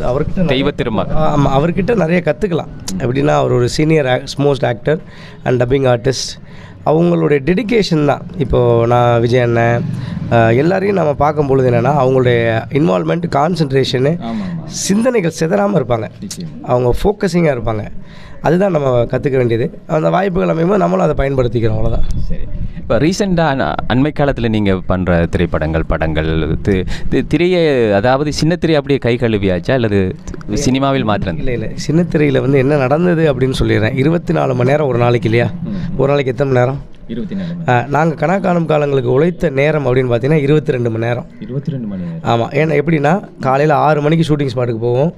Speaker 2: அவர்கிட்ட
Speaker 1: தெய்வ திருமகள்.
Speaker 2: ஆமாம், அவர்கிட்ட நிறைய கற்றுக்கலாம். எப்படின்னா அவர் ஒரு senior most actor and dubbing artist. அவங்களுடைய டெடிக்கேஷன் தான். இப்போது நான் விஜய் அண்ணன் எல்லாரையும் நம்ம பார்க்கும்பொழுது என்னென்னா அவங்களுடைய இன்வால்மெண்ட், கான்சன்ட்ரேஷனு, சிந்தனைகள் சிதறாமல் இருப்பாங்க, அவங்க ஃபோக்கஸிங்காக இருப்பாங்க. அதுதான் நம்ம கற்றுக்க வேண்டியது. அந்த வாய்ப்புகள் அமையும்போது நம்மளும் அதை பயன்படுத்திக்கிறோம், அவ்வளோதான்.
Speaker 1: சரி, இப்போ ரீசெண்டாக அண்மை காலத்தில் நீங்கள் பண்ணுற திரைப்படங்கள், படங்கள், திரையை, அதாவது சின்னத்திரை அப்படியே கை கழுவியாச்சா அல்லது சினிமாவில் மாத்திரம்?
Speaker 2: இல்லை, சின்னத்திரையில் வந்து என்ன நடந்தது அப்படின்னு சொல்லிடுறேன். 24 மணி நேரம் ஒரு நாளைக்கு இல்லையா? ஒரு நாளைக்கு எத்தனை மணி நேரம்?
Speaker 1: 24.
Speaker 2: நாங்கள் கணக்காணும் காலங்களுக்கு உழைத்த நேரம் அப்படின்னு பார்த்தீங்கன்னா 22 மணி நேரம்.
Speaker 1: 22 மணி நேரம்.
Speaker 2: ஆமாம். ஏன்னா எப்படின்னா காலையில் 6 மணிக்கு ஷூட்டிங் ஸ்பாட்டுக்கு போவோம்,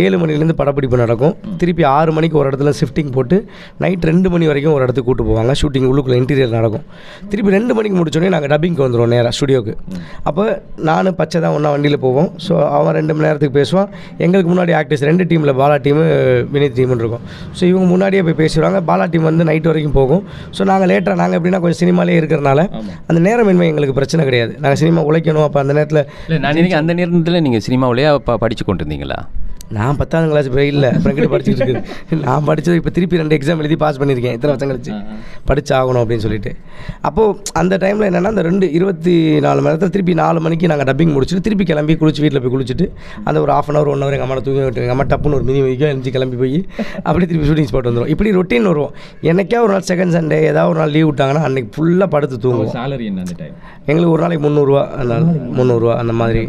Speaker 2: 7 மணிலேருந்து படப்பிடிப்பு நடக்கும், திருப்பி 6 மணிக்கு ஒரு இடத்துல ஷிஃப்டிங் போட்டு நைட் 2 மணி வரைக்கும் ஒரு இடத்துக்கு கூட்டு போவாங்க. ஷூட்டிங் உள்ளுக்குள்ளே இன்டீரியர் நடக்கும். திருப்பி 2 மணிக்கு முடிச்சோடனே நாங்கள் டப்பிங்க்கு வந்துடுவோம் நேராக ஸ்டுடியோக்கு. அப்போ நான் பச்சை தான் ஒன்றா வண்டியில் போவோம். ஸோ அவன் 2 மணி நேரத்துக்கு பேசுவான். எங்களுக்கு முன்னாடி ஆக்டர்ஸ் 2 டீமில் பாலா டீமு, வினீத் டீம்னு இருக்கும். ஸோ இவங்க முன்னாடியே போய் பேசிடுவாங்க. பாலா டீம் வந்து நைட் வரைக்கும் போகும். ஸோ நாங்கள் லேட்டாக, நாங்கள் எப்படின்னா கொஞ்சம் சினிமாலே இருக்கிறனால அந்த நேரமின்மை எங்களுக்கு பிரச்சனை கிடையாது. நாங்கள் சினிமா உழைக்கணும். அப்போ அந்த நேரத்தில்
Speaker 1: நான் நினைக்கிறேன் அந்த நேரத்தில் நீங்கள் சினிமாவிலேயே படித்து கொண்டு இருந்தீங்களா?
Speaker 2: நான் 10ஆம் கிளாஸ் போய் இல்லை, அப்புறம் கிட்ட படிச்சுட்டு இருக்குது. நான் படித்தது இப்போ திருப்பி 2 எக்ஸாம் எழுதி பாஸ் பண்ணியிருக்கேன். இத்தனை வருஷம் கழிச்சு படிச்சாகணும் அப்படின்னு சொல்லிட்டு. அப்போது அந்த டைமில் என்னென்னா அந்த 24 மணி நேரத்தில் திருப்பி 4 மணிக்கு நாங்கள் டப்பிங் முடிச்சுட்டு திருப்பி கிளம்பி வீட்டில் போய் குளிச்சுட்டு அந்த ஒரு 1/2 hour 1 hour எங்கள் அம்மா தூங்கி விட்டு எங்கள் அம்மா டப்புன்னு ஒரு மினி வைக்கும் எழுந்து கிளம்பி போய் அப்படி திருப்பி ஷூட்டிங் ஸ்பாட் வந்துடும். இப்படி ரொட்டீன் வருவோம். என்னைக்கா ஒரு நாள் செகண்ட் சண்டே ஏதாவது ஒரு நாள் லீவ் விட்டாங்கன்னா அன்றைக்கி ஃபுல்லாக படுத்து தூங்குவோம்.
Speaker 1: சாலரி என்ன அந்த டைம்?
Speaker 2: எங்களுக்கு ஒரு நாளைக்கு 300 ரூபா, அந்த 300 ரூபா அந்த மாதிரி.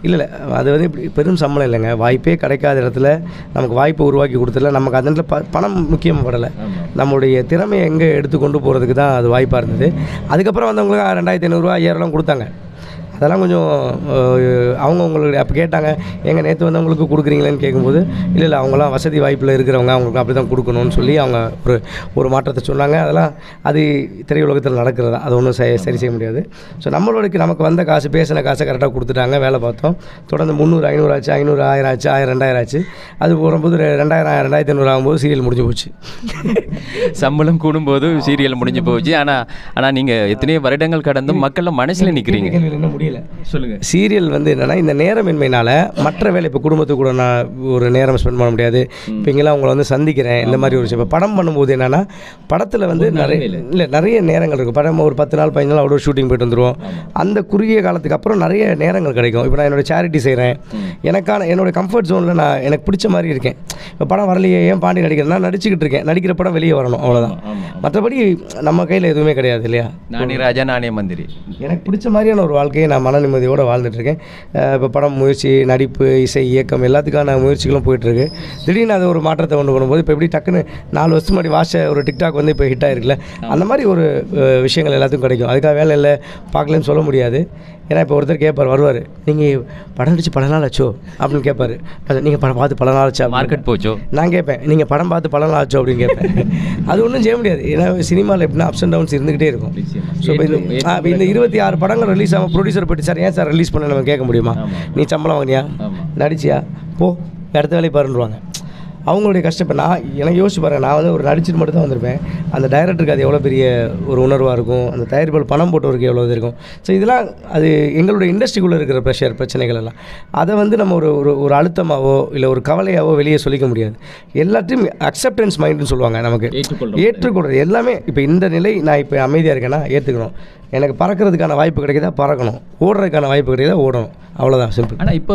Speaker 2: இல்லை, அது வந்து இப்படி பெரும் சம்பளம் இல்லைங்க. வாய்ப்பே கிடைக்காத இடத்துல நமக்கு வாய்ப்பை உருவாக்கி கொடுத்துல நமக்கு அந்த இடத்துல பணம் முக்கியம் படலை. நம்மளுடைய திறமையை எங்கே எடுத்து கொண்டு போகிறதுக்கு தான் அது வாய்ப்பாக இருந்தது. அதுக்கப்புறம் வந்தவங்களுக்கு 2500 ரூபா 5000 கொடுத்தாங்க. அதெல்லாம் கொஞ்சம் அவங்களுடைய அப்போ கேட்டாங்க, எங்கள் நேற்று வந்து அவங்களுக்கு கொடுக்குறீங்களேன்னு கேட்கும்போது, இல்லை அவங்களாம் வசதி வாய்ப்பில் இருக்கிறவங்க, அவங்களுக்கு அப்படி தான் கொடுக்கணும்னு சொல்லி அவங்க ஒரு மாற்றத்தை சொன்னாங்க. அதெல்லாம் அது திரையுலகத்தில் நடக்கிறது தான், அது ஒன்றும் சரி செய்ய முடியாது. ஸோ நமக்கு வந்த காசு, பேசின காசை கரெக்டாக கொடுத்துட்டாங்க, வேலை பார்த்தோம். தொடர்ந்து 300 500 ஆச்சு, 500 1000 ஆச்சு, 1000 2000 ஆச்சு. அது வரும்போது 2000 2500 ஆகும்போது சீரியல் முடிஞ்சு போச்சு.
Speaker 1: சம்பளம் கூடும்போது சீரியல் முடிஞ்சு போச்சு. ஆனால் நீங்கள் எத்தனையோ வருடங்கள் கடந்தும் மக்கள் மனசில் நிற்கிறீங்க.
Speaker 2: என்ன முடியல
Speaker 1: சொல்லுங்கள்.
Speaker 2: சீரியல் வந்து என்னென்னா, இந்த நேரமின்மையினால் மற்ற வேலை இப்போ குடும்பத்துக்கு கூட நான் ஒரு நேரம் ஸ்பெண்ட் பண்ண முடியாது. இப்போ இங்கெல்லாம் உங்களை வந்து சந்திக்கிறேன், இந்த மாதிரி ஒரு விஷயம். இப்போ படம் பண்ணும்போது என்னென்னா, படத்தில் வந்து நிறைய நேரங்கள் இருக்கும். படம் ஒரு 10 நாள் 15 நாள் அவ்வளோ ஷூட்டிங் போய்ட்டு வந்துடுவோம். அந்த குறுகிய காலத்துக்கு அப்புறம் நிறைய நேரங்கள் கிடைக்கும். இப்போ நான் என்னோட சேரிட்டி செய்கிறேன், என்னோட கம்ஃபர்ட் ஜோனில் நான் எனக்கு பிடிச்ச மாதிரி இருக்கேன். இப்போ படம் வரலையே, ஏன் பாண்டி நடிக்கிறேன், நான் நடிச்சுக்கிட்டு இருக்கேன், நடிக்கிற படம் வெளியே வரணும், அவ்வளோதான். மற்றபடி நம்ம கையில் எதுவுமே கிடையாது இல்லையா.
Speaker 1: நானே ராஜா நானே மந்திரி.
Speaker 2: எனக்கு பிடிச்ச மாதிரியான ஒரு வாழ்க்கையை நான் மன நிம்மதியோடு வாழ்ந்துட்டுருக்கேன். இப்போ படம் முயற்சி, நடிப்பு, இசை, இயக்கம் எல்லாத்துக்கான முயற்சிகளும் போயிட்டுருக்கு. திடீர்னு அது ஒரு மாற்றத்தை கொண்டு வரும்போது, இப்போ எப்படி டக்குன்னு 4 வருஷத்துக்கு முன்னாடி ஒரு டிக்டாக் வந்து இப்போ ஹிட் ஆகிருக்குல்ல, அந்த மாதிரி ஒரு விஷயங்கள் எல்லாத்துக்கும் கிடைக்கும். அதுக்காக வேலை இல்லை பார்க்கலன்னு சொல்ல முடியாது. ஏன்னா இப்போ ஒருத்தர் கேட்பார், வருவார், நீங்கள் படம் நடிச்சு பல நாள் ஆச்சோ அப்படின்னு கேட்பார். நீங்கள் படம் பார்த்து பல நாள் ஆச்சா,
Speaker 1: மார்க்கெட் போச்சோ.
Speaker 2: நான் கேட்பேன், நீங்கள் படம் பார்த்து பல நாள் ஆச்சோ அப்படின்னு கேட்பேன். அது ஒன்றும் செய்ய முடியாது. ஏன்னா சினிமாவில் எப்படின்னா அப்ஸ் அண்ட் டவுன்ஸ் இருந்துகிட்டே இருக்கும். ஸோ இப்போ இந்த 26 படங்கள் ரிலீஸ் ஆகும், ப்ரொடியூசர் போய்ட்டு சார் ஏன் சார் ரிலீஸ் பண்ண நம்ம கேட்க முடியுமா? நீ சம்பளம் வாங்கினியா, நடிச்சியா, போ அடுத்த வேலையை பாருன்றுவாங்க. அவங்களுடைய கஷ்டம். எனக்கு யோசிச்சு பாருங்கள், நான் வந்து ஒரு நடிச்சுட்டு மட்டும் தான் வந்திருப்பேன். அந்த டைரக்டருக்கு அது எவ்வளோ பெரிய ஒரு உணர்வாக இருக்கும், அந்த தயாரிப்பாளர் பணம் போட்டவருக்கு எவ்வளோ இது இருக்கும். ஸோ இதெல்லாம் அது எங்களுடைய இண்டஸ்ட்ரிக்குள்ளே இருக்கிற பிரச்சனைகள் எல்லாம். அதை வந்து நம்ம ஒரு அழுத்தமாகவோ இல்லை ஒரு கவலையாவோ வெளியே சொல்லிக்க முடியாது. எல்லாத்தையும் அக்செப்டன்ஸ் மைண்டுன்னு சொல்லுவாங்க. நமக்கு ஏற்றுக்கொள்கிறது எல்லாமே. இப்போ இந்த நிலை, நான் இப்போ அமைதியாக இருக்கேன்னா ஏற்றுக்கணும். எனக்கு பறக்கிறதுக்கான வாய்ப்பு கிடைக்குதா பறக்கணும், ஓடுறதுக்கான வாய்ப்பு கிடைக்குதா ஓடணும், அவ்வளோதான், சிம்பிள்.
Speaker 1: ஆனால் இப்போ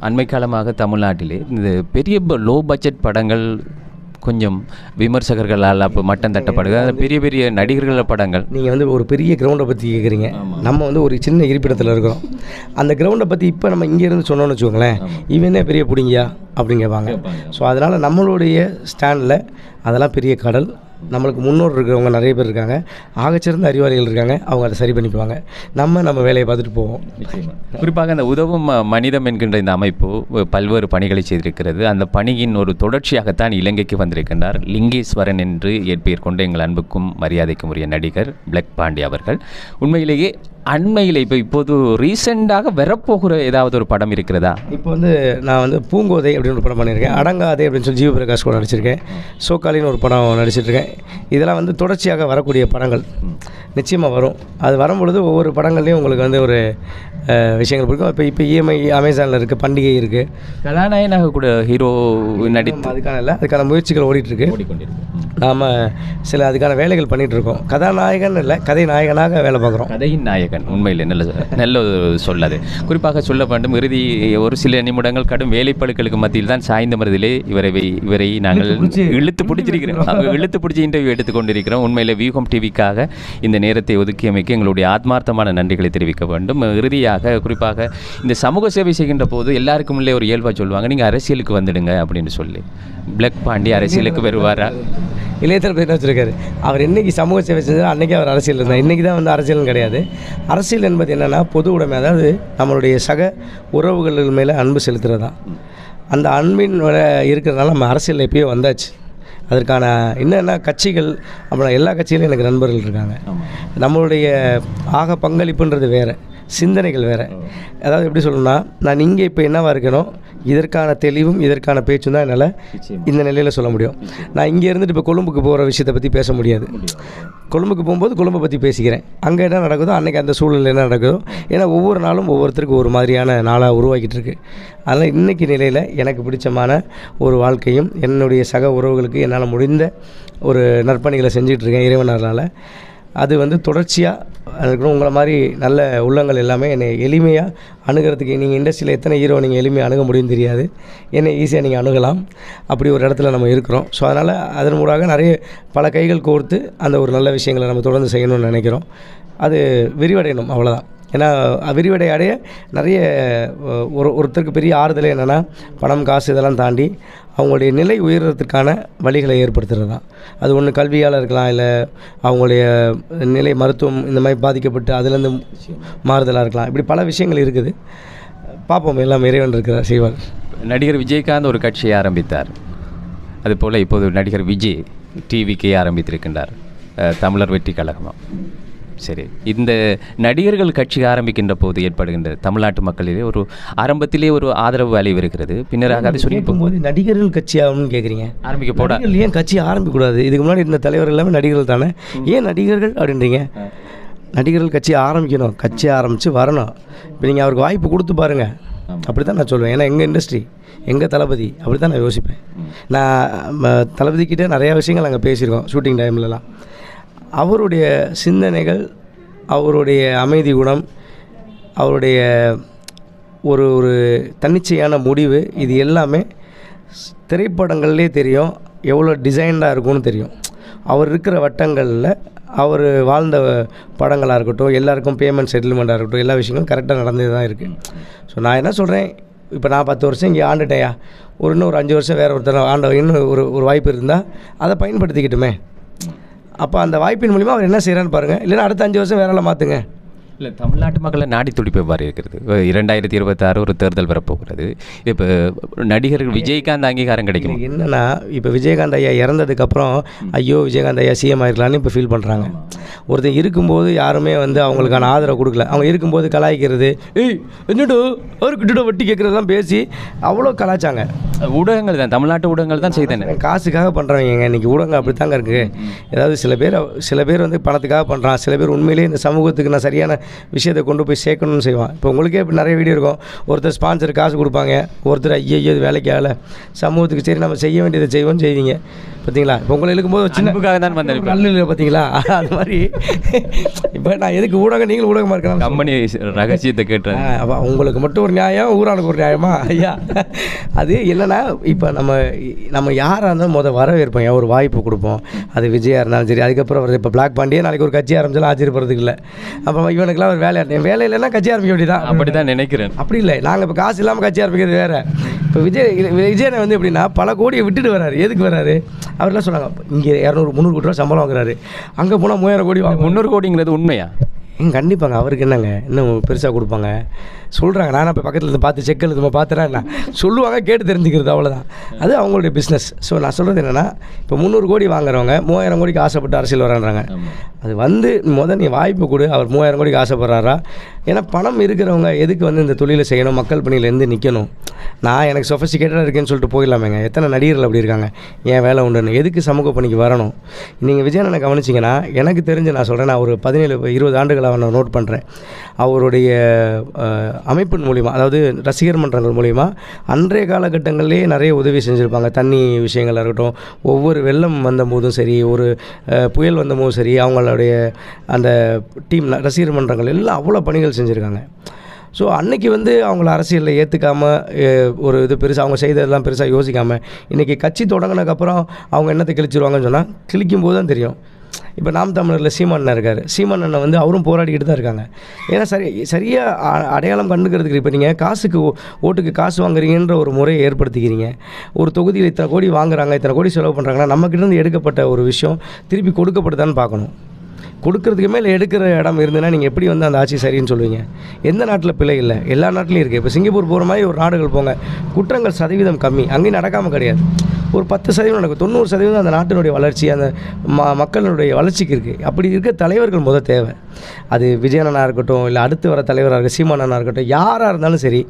Speaker 1: அண்மை காலமாக தமிழ்நாட்டிலே இந்த பெரிய லோ பட்ஜெட் படங்கள் கொஞ்சம் விமர்சகர்களால் அப்போ மட்டம் தட்டப்படுது. பெரிய பெரிய நடிகர்கள் படங்கள்.
Speaker 2: நீங்கள் வந்து ஒரு பெரிய கிரவுண்டை பற்றி கேட்குறீங்க. நம்ம வந்து ஒரு சின்ன இருப்பிடத்தில் இருக்கிறோம். அந்த கிரவுண்டை பற்றி இப்போ நம்ம இங்கேருந்து சொன்னோன்னு வச்சுக்கோங்களேன், இவனே பெரிய பிடிங்கியா அப்படின்னு கேட்பாங்க. ஸோ அதனால் நம்மளுடைய ஸ்டாண்டில் அதெல்லாம் பெரிய கடல். நம்மளுக்கு முன்னோர் இருக்கிறவங்க நிறைய பேர் இருக்காங்க, ஆகச்சிறந்த அறிவாளிகள் இருக்காங்க, அவங்க அதை சரி பண்ணிக்குவாங்க. நம்ம வேலையை பார்த்துட்டு போவோம்.
Speaker 1: குறிப்பாக அந்த உதவும் மனிதம் என்கின்ற இந்த அமைப்பு பல்வேறு பணிகளை செய்திருக்கிறது. அந்த பணியின் ஒரு தொடர்ச்சியாகத்தான் இலங்கைக்கு வந்திருக்கின்றார் லிங்கேஸ்வரன் என்று ஏற்பெயர் கொண்ட எங்கள் அன்புக்கும் மரியாதைக்கும் உரிய நடிகர் பிளாக் பாண்டி அவர்கள். உண்மையிலேயே அண்மையில் இப்போது ரீசெண்டாக வரப்போகிற ஏதாவது ஒரு படம் இருக்கிறதா?
Speaker 2: இப்போ வந்து நான் வந்து பூங்கோதை அப்படின்னு ஒரு படம் பண்ணியிருக்கேன், அடங்காதே அப்படின்னு சொல்லி ஜீவபிரகாஷ் கூட நடிச்சிருக்கேன், சோக்காலின்னு ஒரு படம் நடிச்சிட்ருக்கேன். இதெல்லாம் வந்து தொடர்ச்சியாக வரக்கூடிய படங்கள் நிச்சயமாக வரும். அது வரும்பொழுது ஒவ்வொரு படங்கள்லேயும் உங்களுக்கு வந்து ஒரு விஷயங்கள் பிடிக்கும். இப்போ இஎம்ஐ அமேசானில் இருக்குது, பண்டிகை இருக்குது,
Speaker 1: கதாநாயகனாக கூட ஹீரோ நடித்து
Speaker 2: அதுக்கான முயற்சிகள் ஓடிட்டுருக்கு. நாம் சில அதுக்கான வேலைகள் பண்ணிகிட்ருக்கோம். கதாநாயகன் இல்லை, கதை நாயகனாக வேலை பார்க்குறோம்.
Speaker 1: கதையின் நாயகன் உண்மையில் நல்ல சொல்லாது. குறிப்பாக சொல்ல வேண்டும், இறுதி ஒரு சில நிமிடங்கள் கடும் வேலைப்பழுக்களுக்கு மத்தியில் தான் சாய்ந்த மருதிலே இவரை நாங்கள் இழுத்து பிடிச்சி இன்டர்வியூ எடுத்துக்கொண்டிருக்கிறோம். உண்மையில் வியூகம் டிவிக்காக இந்த நேரத்தை ஒதுக்கியமைக்கு எங்களுடைய ஆத்மார்த்தமான நன்றிகளை தெரிவிக்க வேண்டும். இறுதியாக குறிப்பாக இந்த சமூக சேவை செய்கின்ற போது எல்லாருக்கும் உள்ளே ஒரு இயல்பாக சொல்லுவாங்க, நீங்கள் அரசியலுக்கு வந்துடுங்க அப்படின்னு சொல்லி. பிளாக் பாண்டி அரசியலுக்கு வருவாரா?
Speaker 2: இளையதளபதி என்ன வச்சுருக்காரு, அவர் என்றைக்கு சமூக சேவை செஞ்சால் அன்றைக்கி அவர் அரசியல் இருந்தார். இன்றைக்கி தான் வந்து அரசியலும் கிடையாது. அரசியல் என்பது என்னென்னா பொது உடைமை, அதாவது நம்மளுடைய சக உறவுகள் மேலே அன்பு செலுத்துறது தான். அந்த அன்பின் இருக்கிறதுனால நம்ம அரசியல் எப்பயோ வந்தாச்சு. அதற்கான என்னென்ன கட்சிகள், அப்புறம் எல்லா கட்சியிலும் எனக்கு நண்பர்கள் இருக்காங்க. நம்மளுடைய பங்களிப்புன்றது வேறு, சிந்தனைகள் வேறு. அதாவது எப்படி சொல்லணும்னா, நான் இங்கே இப்போ என்னவாக இருக்கணும், இதற்கான தெளிவும் இதற்கான பேச்சும் தான் என்னால் இந்த நிலையில் சொல்ல முடியும். நான் இங்கே இருந்துட்டு இப்போ கொழும்புக்கு போகிற விஷயத்தை பற்றி பேச முடியாது. கொழும்புக்கு போகும்போது கொழும்பை பற்றி பேசிக்கிறேன், அங்கே என்ன நடக்குதோ அன்றைக்கி அந்த சூழ்நிலை என்ன நடக்குதோ. ஏன்னா ஒவ்வொரு நாளும் ஒவ்வொருத்தருக்கும் ஒரு மாதிரியான நாளாக உருவாக்கிட்டு இருக்கு. அதனால் இன்றைக்கி நிலையில் எனக்கு பிடிச்சமான ஒரு வாழ்க்கையும் என்னுடைய சக உறவுகளுக்கு என்னால் முடிந்த ஒரு நற்பணிகளை செஞ்சிட்ருக்கேன் இறைவனால். அது வந்து தொடர்ச்சியாக இருக்கணும். உங்களை மாதிரி நல்ல உள்ளங்கள் எல்லாமே என்னை எளிமையாக அணுகிறதுக்கு, நீங்கள் இண்டஸ்ட்ரியில் எத்தனை ஹீரோ நீங்கள் எளிமையாக அணுக முடியும்னு தெரியாது, என்னை ஈஸியாக நீங்கள் அணுகலாம். அப்படி ஒரு இடத்துல நம்ம இருக்கிறோம். ஸோ அதனால் அதன் மூலமாக நிறைய பல கைகள் கோர்த்து அந்த ஒரு நல்ல விஷயங்களை நம்ம தொடர்ந்து செய்யணும்னு நினைக்கிறோம். அது விரிவடையணும், அவ்வளோதான். ஏன்னா விரிவடை அடைய நிறைய ஒருத்தருக்கு பெரிய ஆறுதல் என்னென்னா பணம் காசு இதெல்லாம் தாண்டி அவங்களுடைய நிலை உயர்றதுக்கான வழிகளை ஏற்படுத்துகிறது தான். அது ஒன்று கல்வியால் இருக்கலாம், இல்லை அவங்களுடைய நிலை மருத்துவம் இந்த மாதிரி பாதிக்கப்பட்டு அதுலேருந்து மாறுதலாக இருக்கலாம். இப்படி பல விஷயங்கள் இருக்குது. பார்ப்போம், எல்லாம் இறைவன் இருக்கிறார், செய்வார்.
Speaker 1: நடிகர் விஜயகாந்த் ஒரு கட்சியை ஆரம்பித்தார். அதுபோல் இப்போது நடிகர் விஜய் டிவிக்கே ஆரம்பித்திருக்கின்றார், தமிழர் வெற்றி கழகம். சரி, இந்த நடிகர்கள் கட்சி ஆரம்பிக்கின்ற போது ஏற்படுகின்ற தமிழ்நாட்டு மக்களிலே ஒரு ஆரம்பத்திலே ஒரு ஆதரவு அலைவு இருக்கிறது. பின்னராக அதை சொல்லி
Speaker 2: போகும்போது நடிகர்கள் கட்சி ஆகணும்னு கேட்குறீங்க.
Speaker 1: ஆரம்பிக்க போட
Speaker 2: ஏன் கட்சி ஆரம்பிக்கக்கூடாது? இதுக்கு முன்னாடி இருந்த தலைவர் எல்லாமே நடிகர்கள் தானே, ஏன் நடிகர்கள் அப்படின்றீங்க? நடிகர்கள் கட்சி ஆரம்பிக்கணும், கட்சி ஆரம்பித்து வரணும். இப்போ நீங்கள் அவருக்கு வாய்ப்பு கொடுத்து பாருங்கள். அப்படி தான் நான் சொல்லுவேன். ஏன்னா எங்கள் இண்டஸ்ட்ரி, எங்கள் தளபதி, அப்படி தான் நான் யோசிப்பேன். நான் தளபதிக்கிட்டே நிறையா விஷயங்கள் நாங்கள் பேசியிருக்கோம் ஷூட்டிங் டைம்லலாம். அவருடைய சிந்தனைகள், அவருடைய அமைதி குணம், அவருடைய ஒரு ஒரு தன்னிச்சையான முடிவு, இது எல்லாமே திரைப்படங்கள்லேயே தெரியும். எவ்வளோ டிசைன்டாக இருக்கும்னு தெரியும். அவர் இருக்கிற வட்டங்களில் அவர் வாழ்ந்த படங்களாக இருக்கட்டும், எல்லாருக்கும் பேமெண்ட் செட்டில்மெண்ட்டாக இருக்கட்டும், எல்லா விஷயங்களும் கரெக்டாக நடந்து தான் இருக்குது. ஸோ நான் என்ன சொல்கிறேன், இப்போ நான் 10 வருஷம் இங்கே ஆண்டுட்டேயா, இன்னும் ஒரு 5 வருஷம் வேறு ஒருத்தர் ஆண்ட இன்னும் ஒரு வாய்ப்பு இருந்தால் அதை பயன்படுத்திக்கிட்டுமே. அப்போ அந்த வாய்ப்பின் மூலிமா அவர் என்ன செய்கிறான்னு பாருங்கள். இல்லைன்னா அடுத்த 5 வருஷம் வேற மாற்றுங்க.
Speaker 1: இல்லை, தமிழ்நாட்டு மக்களை நாடி துடிப்பு எவ்வாறு இருக்கிறது? 2026 ஒரு தேர்தல் வரப்போகிறது. இப்போ நடிகர்கள் விஜயகாந்த் அங்கீகாரம் கிடைக்கும்.
Speaker 2: என்னென்னா, இப்போ விஜயகாந்த் ஐயா இறந்ததுக்கப்புறம் ஐயோ விஜயகாந்த் ஐயா சிஎம் ஆயிருக்கலான்னு இப்போ ஃபீல் பண்ணுறாங்க. ஒருத்தர் இருக்கும்போது யாருமே வந்து அவங்களுக்கான ஆதரவு கொடுக்கல. அவங்க இருக்கும்போது கலாய்க்கிறது, என்னடோ அவருக்கிட்ட வட்டி கேட்குறதுலாம் பேசி அவ்வளோ கலாய்ச்சாங்க.
Speaker 1: ஊடகங்கள் தான், தமிழ்நாட்டு ஊடகங்கள் தான் செய்தானே.
Speaker 2: காசுக்காக பண்ணுறவங்க இன்றைக்கி ஊடகங்கள் அப்படி தாங்க இருக்குது. ஏதாவது சில பேர் வந்து பணத்துக்காக பண்ணுறான், சில பேர் உண்மையிலேயே இந்த சமூகத்துக்கு நான் சரியான விஷயத்தை கொண்டு போய் சேர்க்கணும்னு செய்வான். இப்போ உங்களுக்கே இப்போ நிறைய வீடியோ இருக்கும், ஒருத்தர் ஸ்பான்சர் காசு கொடுப்பாங்க, ஒருத்தர் ஐயோ இது வேலைக்கு ஆகலை, சமூகத்துக்கு சரி நம்ம செய்ய வேண்டியதை செய்வோம்னு செய்வீங்க. பார்த்தீங்களா, இப்போ உங்களை இருக்கும்போது சின்னக்காக தான் வந்தேன் நல்ல பார்த்தீங்களா, அது மாதிரி. இப்போ நான் எதுக்கு ஊடகம், நீங்களும் ஊடகமாக இருக்கலாம்,
Speaker 1: கம்பெனி ரகசியத்தை கேட்டேன்.
Speaker 2: அப்போ உங்களுக்கு மட்டும் ஒரு நியாயம், ஊரானுக்கு ஒரு நியாயமா ஐயா? அது என்னென்னா, இப்போ நம்ம யாராக இருந்தாலும் வரவேற்போம், ஒரு வாய்ப்பு கொடுப்போம். அது விஜயாக இருந்தாலும் சரி. அதுக்கப்புறம் வருது இப்போ பிளாக் பாண்டியே நாளைக்கு ஒரு கட்சி ஆரம்பிச்சாலும் ஆச்சரியப்படுறதுக்கு இல்லை. அப்போ இவனுக்குலாம் ஒரு வேலை இல்லைன்னா கட்சி ஆரம்பிக்க வேண்டியதான்.
Speaker 1: அப்படி தான் நினைக்கிறேன்.
Speaker 2: அப்படி இல்லை, நாங்கள் இப்போ காசு இல்லாமல் கட்சி ஆரம்பிக்கிறது வேறு. இப்போ விஜயனை வந்து எப்படின்னா பல கோடியை விட்டுட்டு வராரு. எதுக்கு வராரு? அவர்லாம் சொன்னாங்க, இங்கே 200-300 கோடி ரூபா சம்பளம் வாங்குறாரு, அங்கே போனால் 3000 கோடி வாங்க.
Speaker 1: 300 கோடிங்கிறது உண்மையா?
Speaker 2: கண்டிப்பாங்க. அவருக்கு என்னங்க இன்னும் பெருசாக கொடுப்பாங்க சொல்கிறாங்க. நானும் இப்போ பக்கத்தில் இருந்து பார்த்து செக் எழுதுமா பார்த்துறேன், என்ன சொல்லுவாங்க, கேட்டு தெரிஞ்சுக்கிறது, அவ்வளோதான். அது அவங்களுடைய பிஸ்னஸ். ஸோ நான் சொல்கிறது என்னென்னா, இப்போ 300 கோடி வாங்குறவங்க 3000 கோடிக்கு ஆசைப்பட்டு அரசியல் வரான்றாங்க. அது வந்து நீ வாய்ப்பு கொடு. அவர் 3000 கோடிக்கு ஆசைப்படுறாரா? ஏன்னா பணம் இருக்கிறவங்க எதுக்கு வந்து இந்த தொழிலை செய்யணும், மக்கள் பணியிலேருந்து நிற்கணும்? நான் எனக்கு சொஃபஸ்டிகேட்டடாக இருக்கேன்னு சொல்லிட்டு போயிடலாமேங்க. எத்தனை நடிகர்கள் அப்படி இருக்காங்க, ஏன் வேலை உண்டுன்னு. எதுக்கு சமூக பணிக்கு வரணும்? நீங்கள் விஜயனை கவனிச்சிங்கன்னா, எனக்கு தெரிஞ்சு நான் சொல்கிறேன், நான் ஒரு 17-20 ஆண்டுகளை அவனை நோட் பண்ணுறேன். அவருடைய அமைப்பின் மூலிமா, அதாவது ரசிகர் மன்றங்கள் மூலிமா அன்றைய காலகட்டங்களிலே நிறைய உதவி செஞ்சுருப்பாங்க. தண்ணி விஷயங்களாக இருக்கட்டும், ஒவ்வொரு வெள்ளம் வந்தபோதும் சரி, ஒரு புயல் வந்தபோதும் சரி, அவங்களுடைய அந்த டீம் ரசிகர் மன்றங்கள் எல்லாம் அவ்வளோ பணிகள் செஞ்சுருக்காங்க. ஸோ அன்றைக்கி வந்து அவங்கள அரசியலில் ஏற்றுக்காமல் ஒரு இது பெருசாக அவங்க செய்ததெல்லாம் பெருசாக யோசிக்காமல், இன்றைக்கி கட்சி தொடங்கினதுக்கப்புறம் அவங்க என்னத்தை கிழிச்சிருவாங்கன்னு சொன்னால், கிழிக்கும் போது தான் தெரியும். இப்போ நாம் தமிழரில் சீமானண்ணன் இருக்கார். சீமானண்ணன் வந்து அவரும் போராடிக்கிட்டு தான் இருக்காங்க. ஏன்னா சரியாக அடையாளம் கண்டுக்கிறதுக்கு இப்போ நீங்கள் ஓட்டுக்கு காசு வாங்குறீங்கன்ற ஒரு முறையை ஏற்படுத்திக்கிறீங்க. ஒரு தொகுதியில் இத்தனை கோடி வாங்குறாங்க, இத்தனை கோடி செலவு பண்ணுறாங்கன்னா, நம்மக்கிட்டேருந்து எடுக்கப்பட்ட ஒரு விஷயம் திருப்பி கொடுக்கப்படுதான்னு பார்க்கணும். கொடுக்கறதுக்கு மேலே எடுக்கிற இடம் இருந்ததுன்னா நீங்கள் எப்படி வந்து அந்த ஆட்சி சரின்னு சொல்லுவீங்க? எந்த நாட்டில் பிழை இல்லை? எல்லா நாட்டிலையும் இருக்குது. இப்போ சிங்கப்பூர் போகிற மாதிரி ஒரு நாடுகள் போங்க, குற்றங்கள் சதவீதம் கம்மி, அங்கேயும் நடக்காமல் கிடையாது. ஒரு 10% நடக்கும். 90% அந்த நாட்டினுடைய வளர்ச்சி, அந்த மக்களுடைய வளர்ச்சிக்கு இருக்குது. அப்படி இருக்க தலைவர்கள் தேவை. அது விஜயண்ணனாக இருக்கட்டும், இல்லை அடுத்து வர தலைவராக இருக்க சீமானண்ணா இருக்கட்டும், யாராக இருந்தாலும் சரி,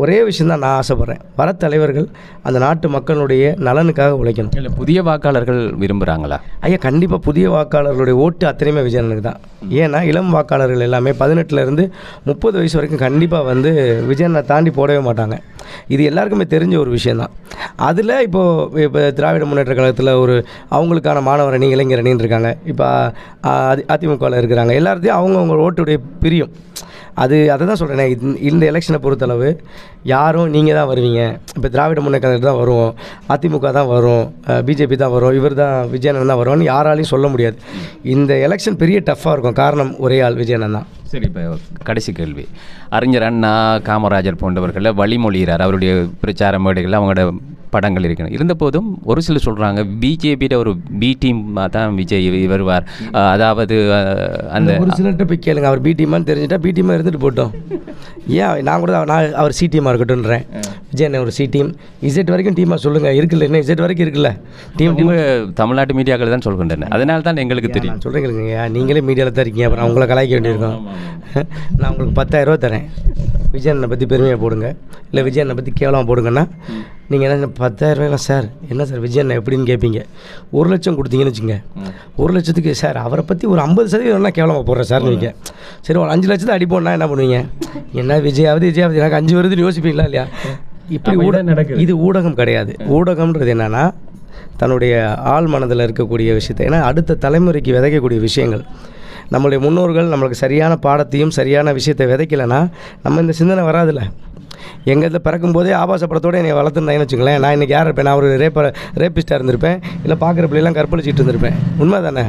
Speaker 2: ஒரே விஷயந்தான் நான் ஆசைப்பட்றேன். வர தலைவர்கள் அந்த நாட்டு மக்களுடைய நலனுக்காக உழைக்கணும்.
Speaker 1: இல்லை, புதிய வாக்காளர்கள் விரும்புகிறாங்களா?
Speaker 2: ஐயா, கண்டிப்பாக புதிய வாக்காளர்களுடைய ஓட்டு அத்தனையுமே விஜயண்ணனுக்கு தான். ஏன்னா இளம் வாக்காளர்கள் எல்லாமே 18லேருந்து 30 வயசு வரைக்கும் கண்டிப்பாக வந்து விஜயண்ணனை தாண்டி போடவே மாட்டாங்க. இது எல்லாருக்குமே தெரிஞ்ச ஒரு விஷயந்தான். அதில் இப்போ திராவிட முன்னேற்ற கழகத்தில் அவங்களுக்கான மாணவர் அணி, இளைஞர் அணின்னு இருக்காங்க. இப்போ அதிமுகவில் இருக்கிறாங்க. எல்லாத்தையும் அவங்க ஓட்டுடைய பிரியும். அதை தான் சொல்கிறேன். இந்த எலெக்ஷனை பொறுத்தளவு யாரும் நீங்கள் தான் வருவீங்க, இப்போ திராவிட முன்னேற்ற கழகம் தான் வரும், அதிமுக தான் வரும், பிஜேபி தான் வரும், இவர் தான் விஜயண்ணன் தான் வரும்னு யாராலையும் சொல்ல முடியாது. இந்த எலெக்ஷன் பெரிய டஃப்பாக இருக்கும். காரணம் ஒரே ஆள், விஜயண்ணன் தான்.
Speaker 1: சரி, இப்போ கடைசி கேள்வி. அறிஞர் அண்ணா, காமராஜர் போன்றவர்களை வழிமொழிகிறார். அவருடைய பிரச்சார மேடைகள், அவங்களோட படங்கள் இருக்கணும். இருந்தபோதும் ஒரு சிலர் சொல்கிறாங்க பிஜேபியோட ஒரு பி டீமாக தான் விஜய் வருவார். அதாவது அந்த
Speaker 2: ஒரு சிலர்கிட்ட போய் கேளுங்க, அவர் பி டீமான்னு தெரிஞ்சுட்டா பி டீமாக இருந்துட்டு போட்டோம். ஏன் நான் கூட அவர் சி டீமாக இருக்கட்டும்ன்றேன். விஜய் ஒரு சி டீம், இசட் வரைக்கும் டீமாக சொல்லுங்கள். இருக்குல்ல, என்ன இசட் வரைக்கும் இருக்குல்ல டீம்.
Speaker 1: தமிழ்நாட்டு மீடியாக்கள் தான் சொல்கின்றன, அதனால தான் எங்களுக்கு தெரியும்.
Speaker 2: சொல்கிறீங்க, நீங்களே மீடியாவில் தான் இருக்கீங்க, அப்புறம் உங்களை கலாய்க்க வேண்டியிருக்கோம். நான் உங்களுக்கு 10,000 ரூபா தரேன், விஜயனை பற்றி பெருமையாக போடுங்க, இல்லை விஜயனை பற்றி கேவலமாக போடுங்கன்னா நீங்கள் என்ன 10,000 ரூபாய்லாம் சார் என்ன சார் விஜயண்ணா எப்படின்னு கேட்பீங்க. 1 லட்சம் கொடுத்தீங்கன்னு வச்சுங்க, 1 லட்சத்துக்கு சார் அவரை பற்றி ஒரு 50% கேவலமாக போடுறேன் சார் நீங்கள். சரி, ஒரு 5 லட்சத்தை அடிப்போம்னா என்ன பண்ணுவீங்க? என்ன விஜயாவது எனக்கு 5 வருதுன்னு யோசிப்பீங்களா இல்லையா? இப்படி ஊடகம், இது ஊடகம் கிடையாது. ஊடகம்ன்றது என்னென்னா தன்னுடைய ஆள் மனதில் இருக்கக்கூடிய விஷயத்தை, ஏன்னா அடுத்த தலைமுறைக்கு விதைக்கக்கூடிய விஷயங்கள். நம்மளுடைய முன்னோர்கள் நம்மளுக்கு சரியான பாடத்தையும் சரியான விஷயத்தை விதைக்கலைன்னா நம்ம இந்த சிந்தனை வராதில்ல. எங்கள் இதில் பிறக்கும்போதே ஆபாச படத்தோடு என்னை வளர்த்துருந்தாங்கன்னு வச்சுங்களேன், நான் இன்றைக்கி யார் இருப்பேன்? நான் ஒரு ரேப்பிஸ்ட்டாக இருந்திருப்பேன், இல்லை பார்க்குற பிள்ளைலாம் கற்பழிச்சிட்டு இருந்திருப்பேன். உண்மை தானே?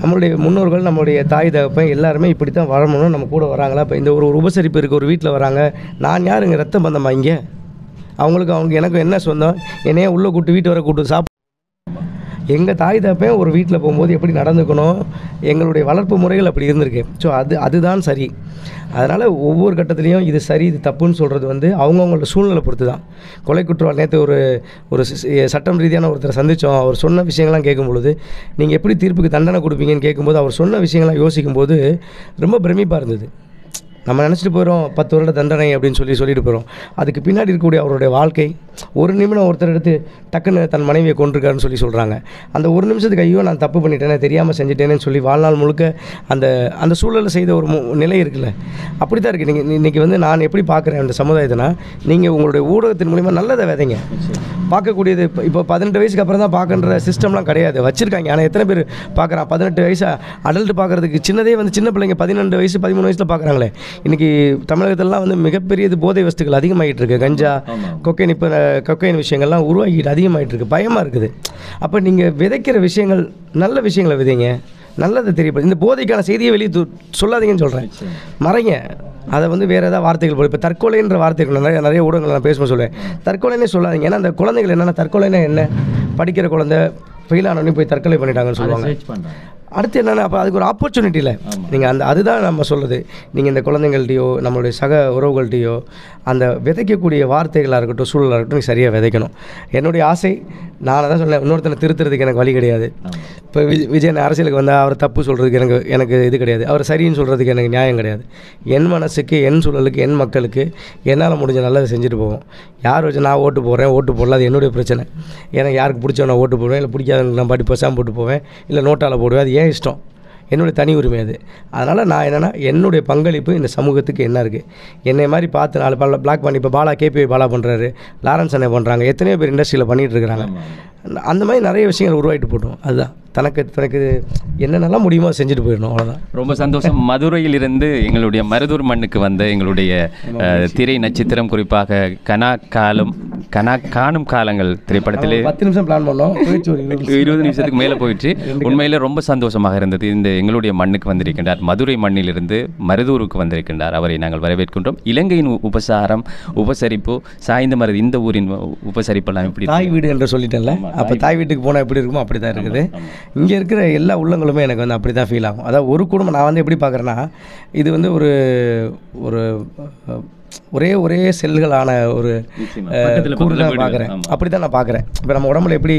Speaker 2: நம்மளுடைய முன்னோர்கள், நம்மளுடைய தாய் தகப்பன் எல்லாருமே இப்படி தான் வாழணும்னு நம்ம கூட வராங்களா? இப்போ இந்த ஒரு உபசரிப்பு இருக்குது, ஒரு வீட்டில் வராங்க, நான் யார்? இங்கே ரத்தம் பந்தமா? இங்கே அவங்க எனக்கும் என்ன சொந்தம்? என்னையே உள்ளே கூட்டு வீட்டு வர கூட்டு சாப்பிட்டு எங்கள் தாய் தகப்பன் ஒரு வீட்டில் போகும்போது எப்படி நடந்துக்கணும், எங்களுடைய வளர்ப்பு முறைகள் அப்படி இருந்திருக்கு. ஸோ அதுதான் சரி. அதனால் ஒவ்வொரு கட்டத்துலேயும் இது சரி இது தப்புன்னு சொல்கிறது அவங்கவுங்களோட சூழ்நிலை பொறுத்து தான். கொலை குற்றவாளி நேற்று ஒரு சட்டம் ரீதியான ஒருத்தரை சந்தித்தோம். அவர் சொன்ன விஷயங்கள்லாம் கேட்கும்பொழுது நீங்கள் எப்படி தீர்ப்புக்கு தண்டனை கொடுப்பீங்கன்னு கேட்கும்போது அவர் சொன்ன விஷயங்கள்லாம் யோசிக்கும்போது ரொம்ப பிரமிப்பாக இருந்தது. நம்ம நினச்சிட்டு போயிடும் 10 வருட தண்டனை அப்படின்னு சொல்லிட்டு போகிறோம். அதுக்கு பின்னாடி இருக்கக்கூடிய அவருடைய வாழ்க்கை, ஒரு நிமிடம் ஒருத்தர் எடுத்து டக்குன்னு தன் மனைவியை கொண்டிருக்காருன்னு சொல்கிறாங்க. அந்த ஒரு நிமிஷத்துக்கு ஐயோ நான் தப்பு பண்ணிட்டேனே, தெரியாமல் செஞ்சுட்டேனேன்னு சொல்லி வாழ்நாள் முழுக்க அந்த சூழலில் செய்த ஒரு நிலை இருக்குல்ல, அப்படி தான் இருக்குது. நீங்கள் இன்றைக்கி நான் எப்படி பார்க்குறேன் அந்த சமுதாயத்தினா, நீங்கள் உங்களுடைய ஊடகத்தின் மூலிமா நல்லதை விதைங்க. பார்க்கக்கூடியது இப்போ 18 வயசுக்கு அப்புறம் தான் பார்க்குற சிஸ்டம்லாம் கிடையாது, வச்சுருக்காங்க. ஆனால் எத்தனை பேர் பார்க்குறான்? 18 வயசு அடல்ட்டு பார்க்குறதுக்கு சின்னதே சின்ன பிள்ளைங்க 12 வயசு 13 வயசில் பார்க்குறாங்களே. இன்றைக்கி தமிழகத்திலலாம் மிகப்பெரிய போதை வஸ்துக்கள் அதிகமாகிட்டு இருக்குது. கஞ்சா, கொக்கைன், இப்போ கொக்கைன் விஷயங்கள்லாம் உருவாகிட்டு அதிகமாகிட்டு இருக்குது. பயமாக இருக்குது. அப்போ நீங்கள் விதைக்கிற விஷயங்கள் நல்ல விஷயங்களை விதைங்க, நல்லதை தெரியப்படுது. இந்த போதைக்கான செய்தியை வெளியே சொல்லாதீங்கன்னு சொல்கிறேன், மறைங்க. அதை வேறு ஏதாவது வார்த்தைகள் போடு. இப்போ தற்கொலைன்ற வார்த்தைகள் நிறைய ஊடகங்கள் நான் பேசும்போது சொல்லுவேன், தற்கொலைன்னே சொல்லாதீங்க. ஏன்னா அந்த குழந்தைகள் என்னென்னா, தற்கொலைன்னா என்ன, படிக்கிற குழந்தை ஃபெயிலானோடனே போய் தற்கொலை பண்ணிட்டாங்கன்னு சொல்லுவாங்க. அடுத்து என்னென்னா, அப்போ அதுக்கு ஒரு ஆப்பர்ச்சுனிட்டி இல்லை. நீங்கள் அதுதான் நம்ம சொல்லுது. நீங்கள் இந்த குழந்தைங்கள்ட்டையோ நம்மளுடைய சக உறவுகள்கிட்டையோ அந்த விதைக்கக்கூடிய வார்த்தைகளாக இருக்கட்டும், சூழலாக இருக்கட்டும், நீங்கள் சரியாக விதைக்கணும். என்னுடைய ஆசை, நான் தான் சொன்னேன், இன்னொருத்தனை திருத்துறதுக்கு எனக்கு வழி கிடையாது. இப்போ விஜயன் அரசியலுக்கு வந்தால் அவர் தப்பு சொல்கிறதுக்கு எனக்கு இது கிடையாது, அவர் சரின்னு சொல்கிறதுக்கு எனக்கு நியாயம் கிடையாது. என் மனசுக்கு, என் சூழலுக்கு, என் மக்களுக்கு என்னால் முடிஞ்ச நல்லதை செஞ்சுட்டு போவோம். யார் வச்சு நான் ஓட்டு போடுறேன், ஓட்டு போடல, அது என்னுடைய பிரச்சனை. எனக்கு யாருக்கு பிடிச்சவன் நான் ஓட்டு போடுவேன், இல்லை பிடிக்காதவங்க நான் பாட்டி பேசாமல் போட்டு போவேன், இல்லை நோட்டால் போடுவேன், அது ஏன் இஷ்டம், என்னுடைய தனி உரிமை அது. அதனால் நான் என்னென்னா, என்னுடைய பங்களிப்பு இந்த சமூகத்துக்கு என்ன இருக்குது, என்னை மாதிரி பார்த்து 4 பிளாக் பண்ணி, இப்போ பாலா கேபிஐ பாலா பண்ணுறாரு, லாரன்ஸ் அண்ணே பண்ணுறாங்க, எத்தனையோ பேர் இண்டஸ்ட்ரியில் பண்ணிகிட்டு இருக்கிறாங்க. அந்த மாதிரி நிறைய விஷயங்கள் உருவாகிட்டு போட்டோம். அதுதான் தனக்கு என்னென்னலாம் முடியுமோ செஞ்சுட்டு போயிடணும், அவ்வளோதான்.
Speaker 1: ரொம்ப சந்தோஷம். மதுரையிலிருந்து எங்களுடைய மருதூர் மண்ணுக்கு வந்த எங்களுடைய திரை நட்சத்திரம், குறிப்பாக கனா காணும் காலங்கள் திரைப்படத்திலே
Speaker 2: 10 நிமிஷம் பிளான் பண்ணோம்,
Speaker 1: 20 நிமிஷத்துக்கு மேலே போயிடுச்சு. உண்மையில் ரொம்ப சந்தோஷமாக இருந்தது. இந்த எங்களுடைய மண்ணுக்கு வந்திருக்கின்றார், மதுரை மண்ணிலிருந்து மருதூருக்கு வந்திருக்கின்றார். அவரை நாங்கள் வரவேற்கின்றோம். இலங்கையின் உபசரிப்பு சாய்ந்த மருது, இந்த ஊரின் உபசரிப்பெல்லாம் எப்படி?
Speaker 2: தாய் வீடு என்று சொல்லிட்டேன்ல, அப்போ தாய் வீட்டுக்கு போனால் எப்படி இருக்குமோ அப்படி தான் இருக்குது. இங்கே இருக்கிற எல்லா உள்ளங்களுமே எனக்கு அப்படி தான் ஃபீல் ஆகும். அதாவது ஒரு குடும்பம் நான் எப்படி பார்க்குறேன்னா, இது ஒரு ஒரே செல்களான ஒரு கூறு தான் பார்க்குறேன். அப்படி தான் நான் பார்க்குறேன். இப்போ நம்ம உடம்புல எப்படி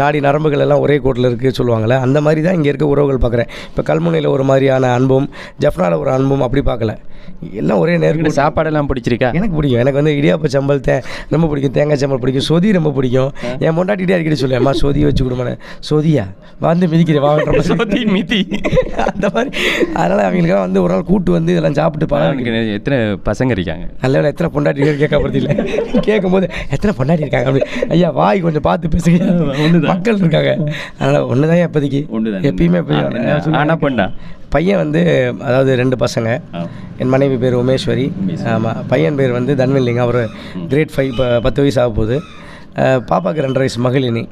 Speaker 2: நாடி நரம்புகள் எல்லாம் ஒரே கோட்டில் இருக்குது சொல்லுவாங்கள்ல, அந்த மாதிரி தான் இங்கே இருக்க உறவுகள் பார்க்குறேன். இப்போ கல்முனையில் ஒரு மாதிரியான அன்பும், ஜஃப்னாவில் ஒரு அன்பும் அப்படி பார்க்கல, எல்லாம் ஒரே நேரம்.
Speaker 1: சாப்பாடெல்லாம் பிடிச்சிருக்கா?
Speaker 2: எனக்கு பிடிக்கும். எனக்கு இடியாப்ப சம்பல் ரொம்ப பிடிக்கும், தேங்காய் சம்பல் பிடிக்கும், சொதி ரொம்ப பிடிக்கும். என் பொண்டாட்டிகிட்டே அடிக்கடி சொல்லுவேன், அம்மா சொதி வச்சு கொடுமானே, சொதியா மிதிக்கிறேன் வாங்க சொதி மிதி அந்த மாதிரி. அதனால் அவங்களுக்கெல்லாம் ஒரு நாள் கூட்டு இதெல்லாம் சாப்பிட்டு பழம்.
Speaker 1: எத்தனை பசங்க இருக்காங்க?
Speaker 2: நல்ல எத்தனை பொண்டாட்டி கேட்கப்படுறது இல்லை, கேட்கும்போது எத்தனை பொண்டாட்டி இருக்காங்க அப்படி. ஐயா வாய் கொஞ்சம் பார்த்து பேசுங்க, மக்கள் இருக்காங்க. அதனால் ஒன்று தான் இப்போதைக்கு, எப்பயுமே
Speaker 1: ஆனால் பண்ணா
Speaker 2: பையன் வந்து அதாவது 2 பசங்க. என் மனைவி பேர் உமேஸ்வரி. ஆமாம். பையன் பேர் வந்து தன்வில்லிங்க. அவர் கிரேட் 5 இப்போ 10 வயசு ஆக போகுது. பாப்பாவுக்கு 2.5 வயசு மகளினி.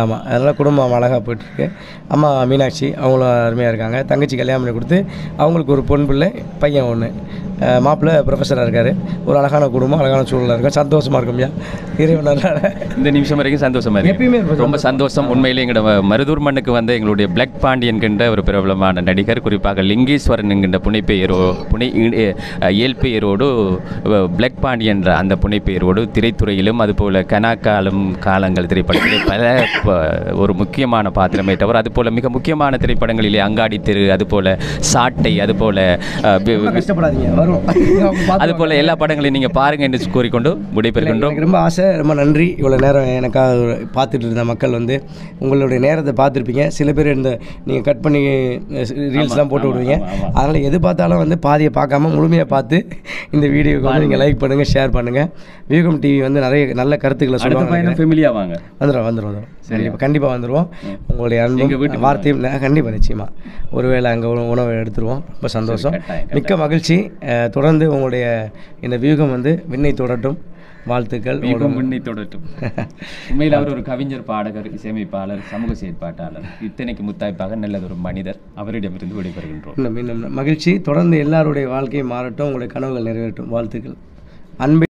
Speaker 2: ஆமாம். அதனால் குடும்பம் அழகாக போயிட்டுருக்கு. அம்மா மீனாட்சி அவங்களும் அருமையாக இருக்காங்க. தங்கச்சி கல்யாணம் பண்ணி கொடுத்து அவங்களுக்கு ஒரு பொன் பிள்ளை, பையன் 1. மாப்பிள்ளை ப்ரொஃபஸராக இருக்கார். ஒரு அழகான குடும்பம், அழகான சூழலாக இருக்கும். சந்தோஷமாக இருக்கும். இறைவனால்
Speaker 1: இந்த நிமிஷம் வரைக்கும் சந்தோஷமாக இருக்கு.
Speaker 2: எப்பயுமே
Speaker 1: ரொம்ப சந்தோஷம். உண்மையிலே எங்களோட மருதூர் மண்ணுக்கு வந்து எங்களுடைய பிளாக் பாண்டி என்கின்ற ஒரு பிரபலமான நடிகர், குறிப்பாக லிங்கேஸ்வரன் என்கின்ற இயல்பெயரோடு பிளாக் பாண்டி என்ற அந்த புனைப்பெயரோடு திரைத்துறையிலும் அதுபோல் காலங்கள் திரைப்படத்திலே ஒரு முக்கியமான பாத்திரமேற்றவர். அதுபோல் மிக முக்கியமான திரைப்படங்களிலே அங்காடி தெரு, அதுபோல் சாட்டை, அதுபோல் அதுபோல் எல்லா படங்களையும் நீங்கள் பாருங்கள் என்று கூறிக்கொண்டு விடைபெறுகின்றோம்.
Speaker 2: எனக்கு ரொம்ப ஆசை, ரொம்ப நன்றி. இவ்வளோ நேரம் எனக்காக பார்த்துட்டு இருந்த மக்கள் வந்து உங்களுடைய நேரத்தை பார்த்துருப்பீங்க. சில பேர் இந்த நீங்கள் கட் பண்ணி ரீல்ஸ்லாம் போட்டு விடுவீங்க. அதனால் எது பார்த்தாலும் வந்து பாதியை பார்க்காம முழுமையாக பார்த்து இந்த வீடியோக்கு வந்து நீங்கள் லைக் பண்ணுங்கள், ஷேர் பண்ணுங்கள். வியூகம் டிவி வந்து நிறைய நல்ல கருத்துக்களை சொல்லுவாங்க.
Speaker 1: ஃபேமிலியாக வாங்க. வந்துடும்.
Speaker 2: சரி, கண்டிப்பாக வந்துடுவோம். உங்களுடைய அன்பு வார்த்தையும் கண்டிப்பாக நிச்சயமாக ஒருவேளை அங்கே உணவை எடுத்துருவோம். ரொம்ப சந்தோஷம், மிக்க மகிழ்ச்சி. தொடர்ந்து உங்களுடைய இந்த வியூகம் வந்து விண்ணை தொடரட்டும். வாழ்த்துக்கள்.
Speaker 1: விண்ணை தொடரட்டும். உண்மையில் அவர் ஒரு கவிஞர், பாடகர், இசையமைப்பாளர், சமூக செயற்பாட்டாளர், இத்தனைக்கு முத்தாய்ப்பாக நல்லதொரு மனிதர். அவரிடமிருந்து விடைபெறுகின்றோம்.
Speaker 2: இன்னும் மகிழ்ச்சி. தொடர்ந்து எல்லாருடைய வாழ்க்கையும் மாறட்டும். உங்களுடைய கனவுகள் நிறைவேறட்டும். வாழ்த்துக்கள். அன்பு.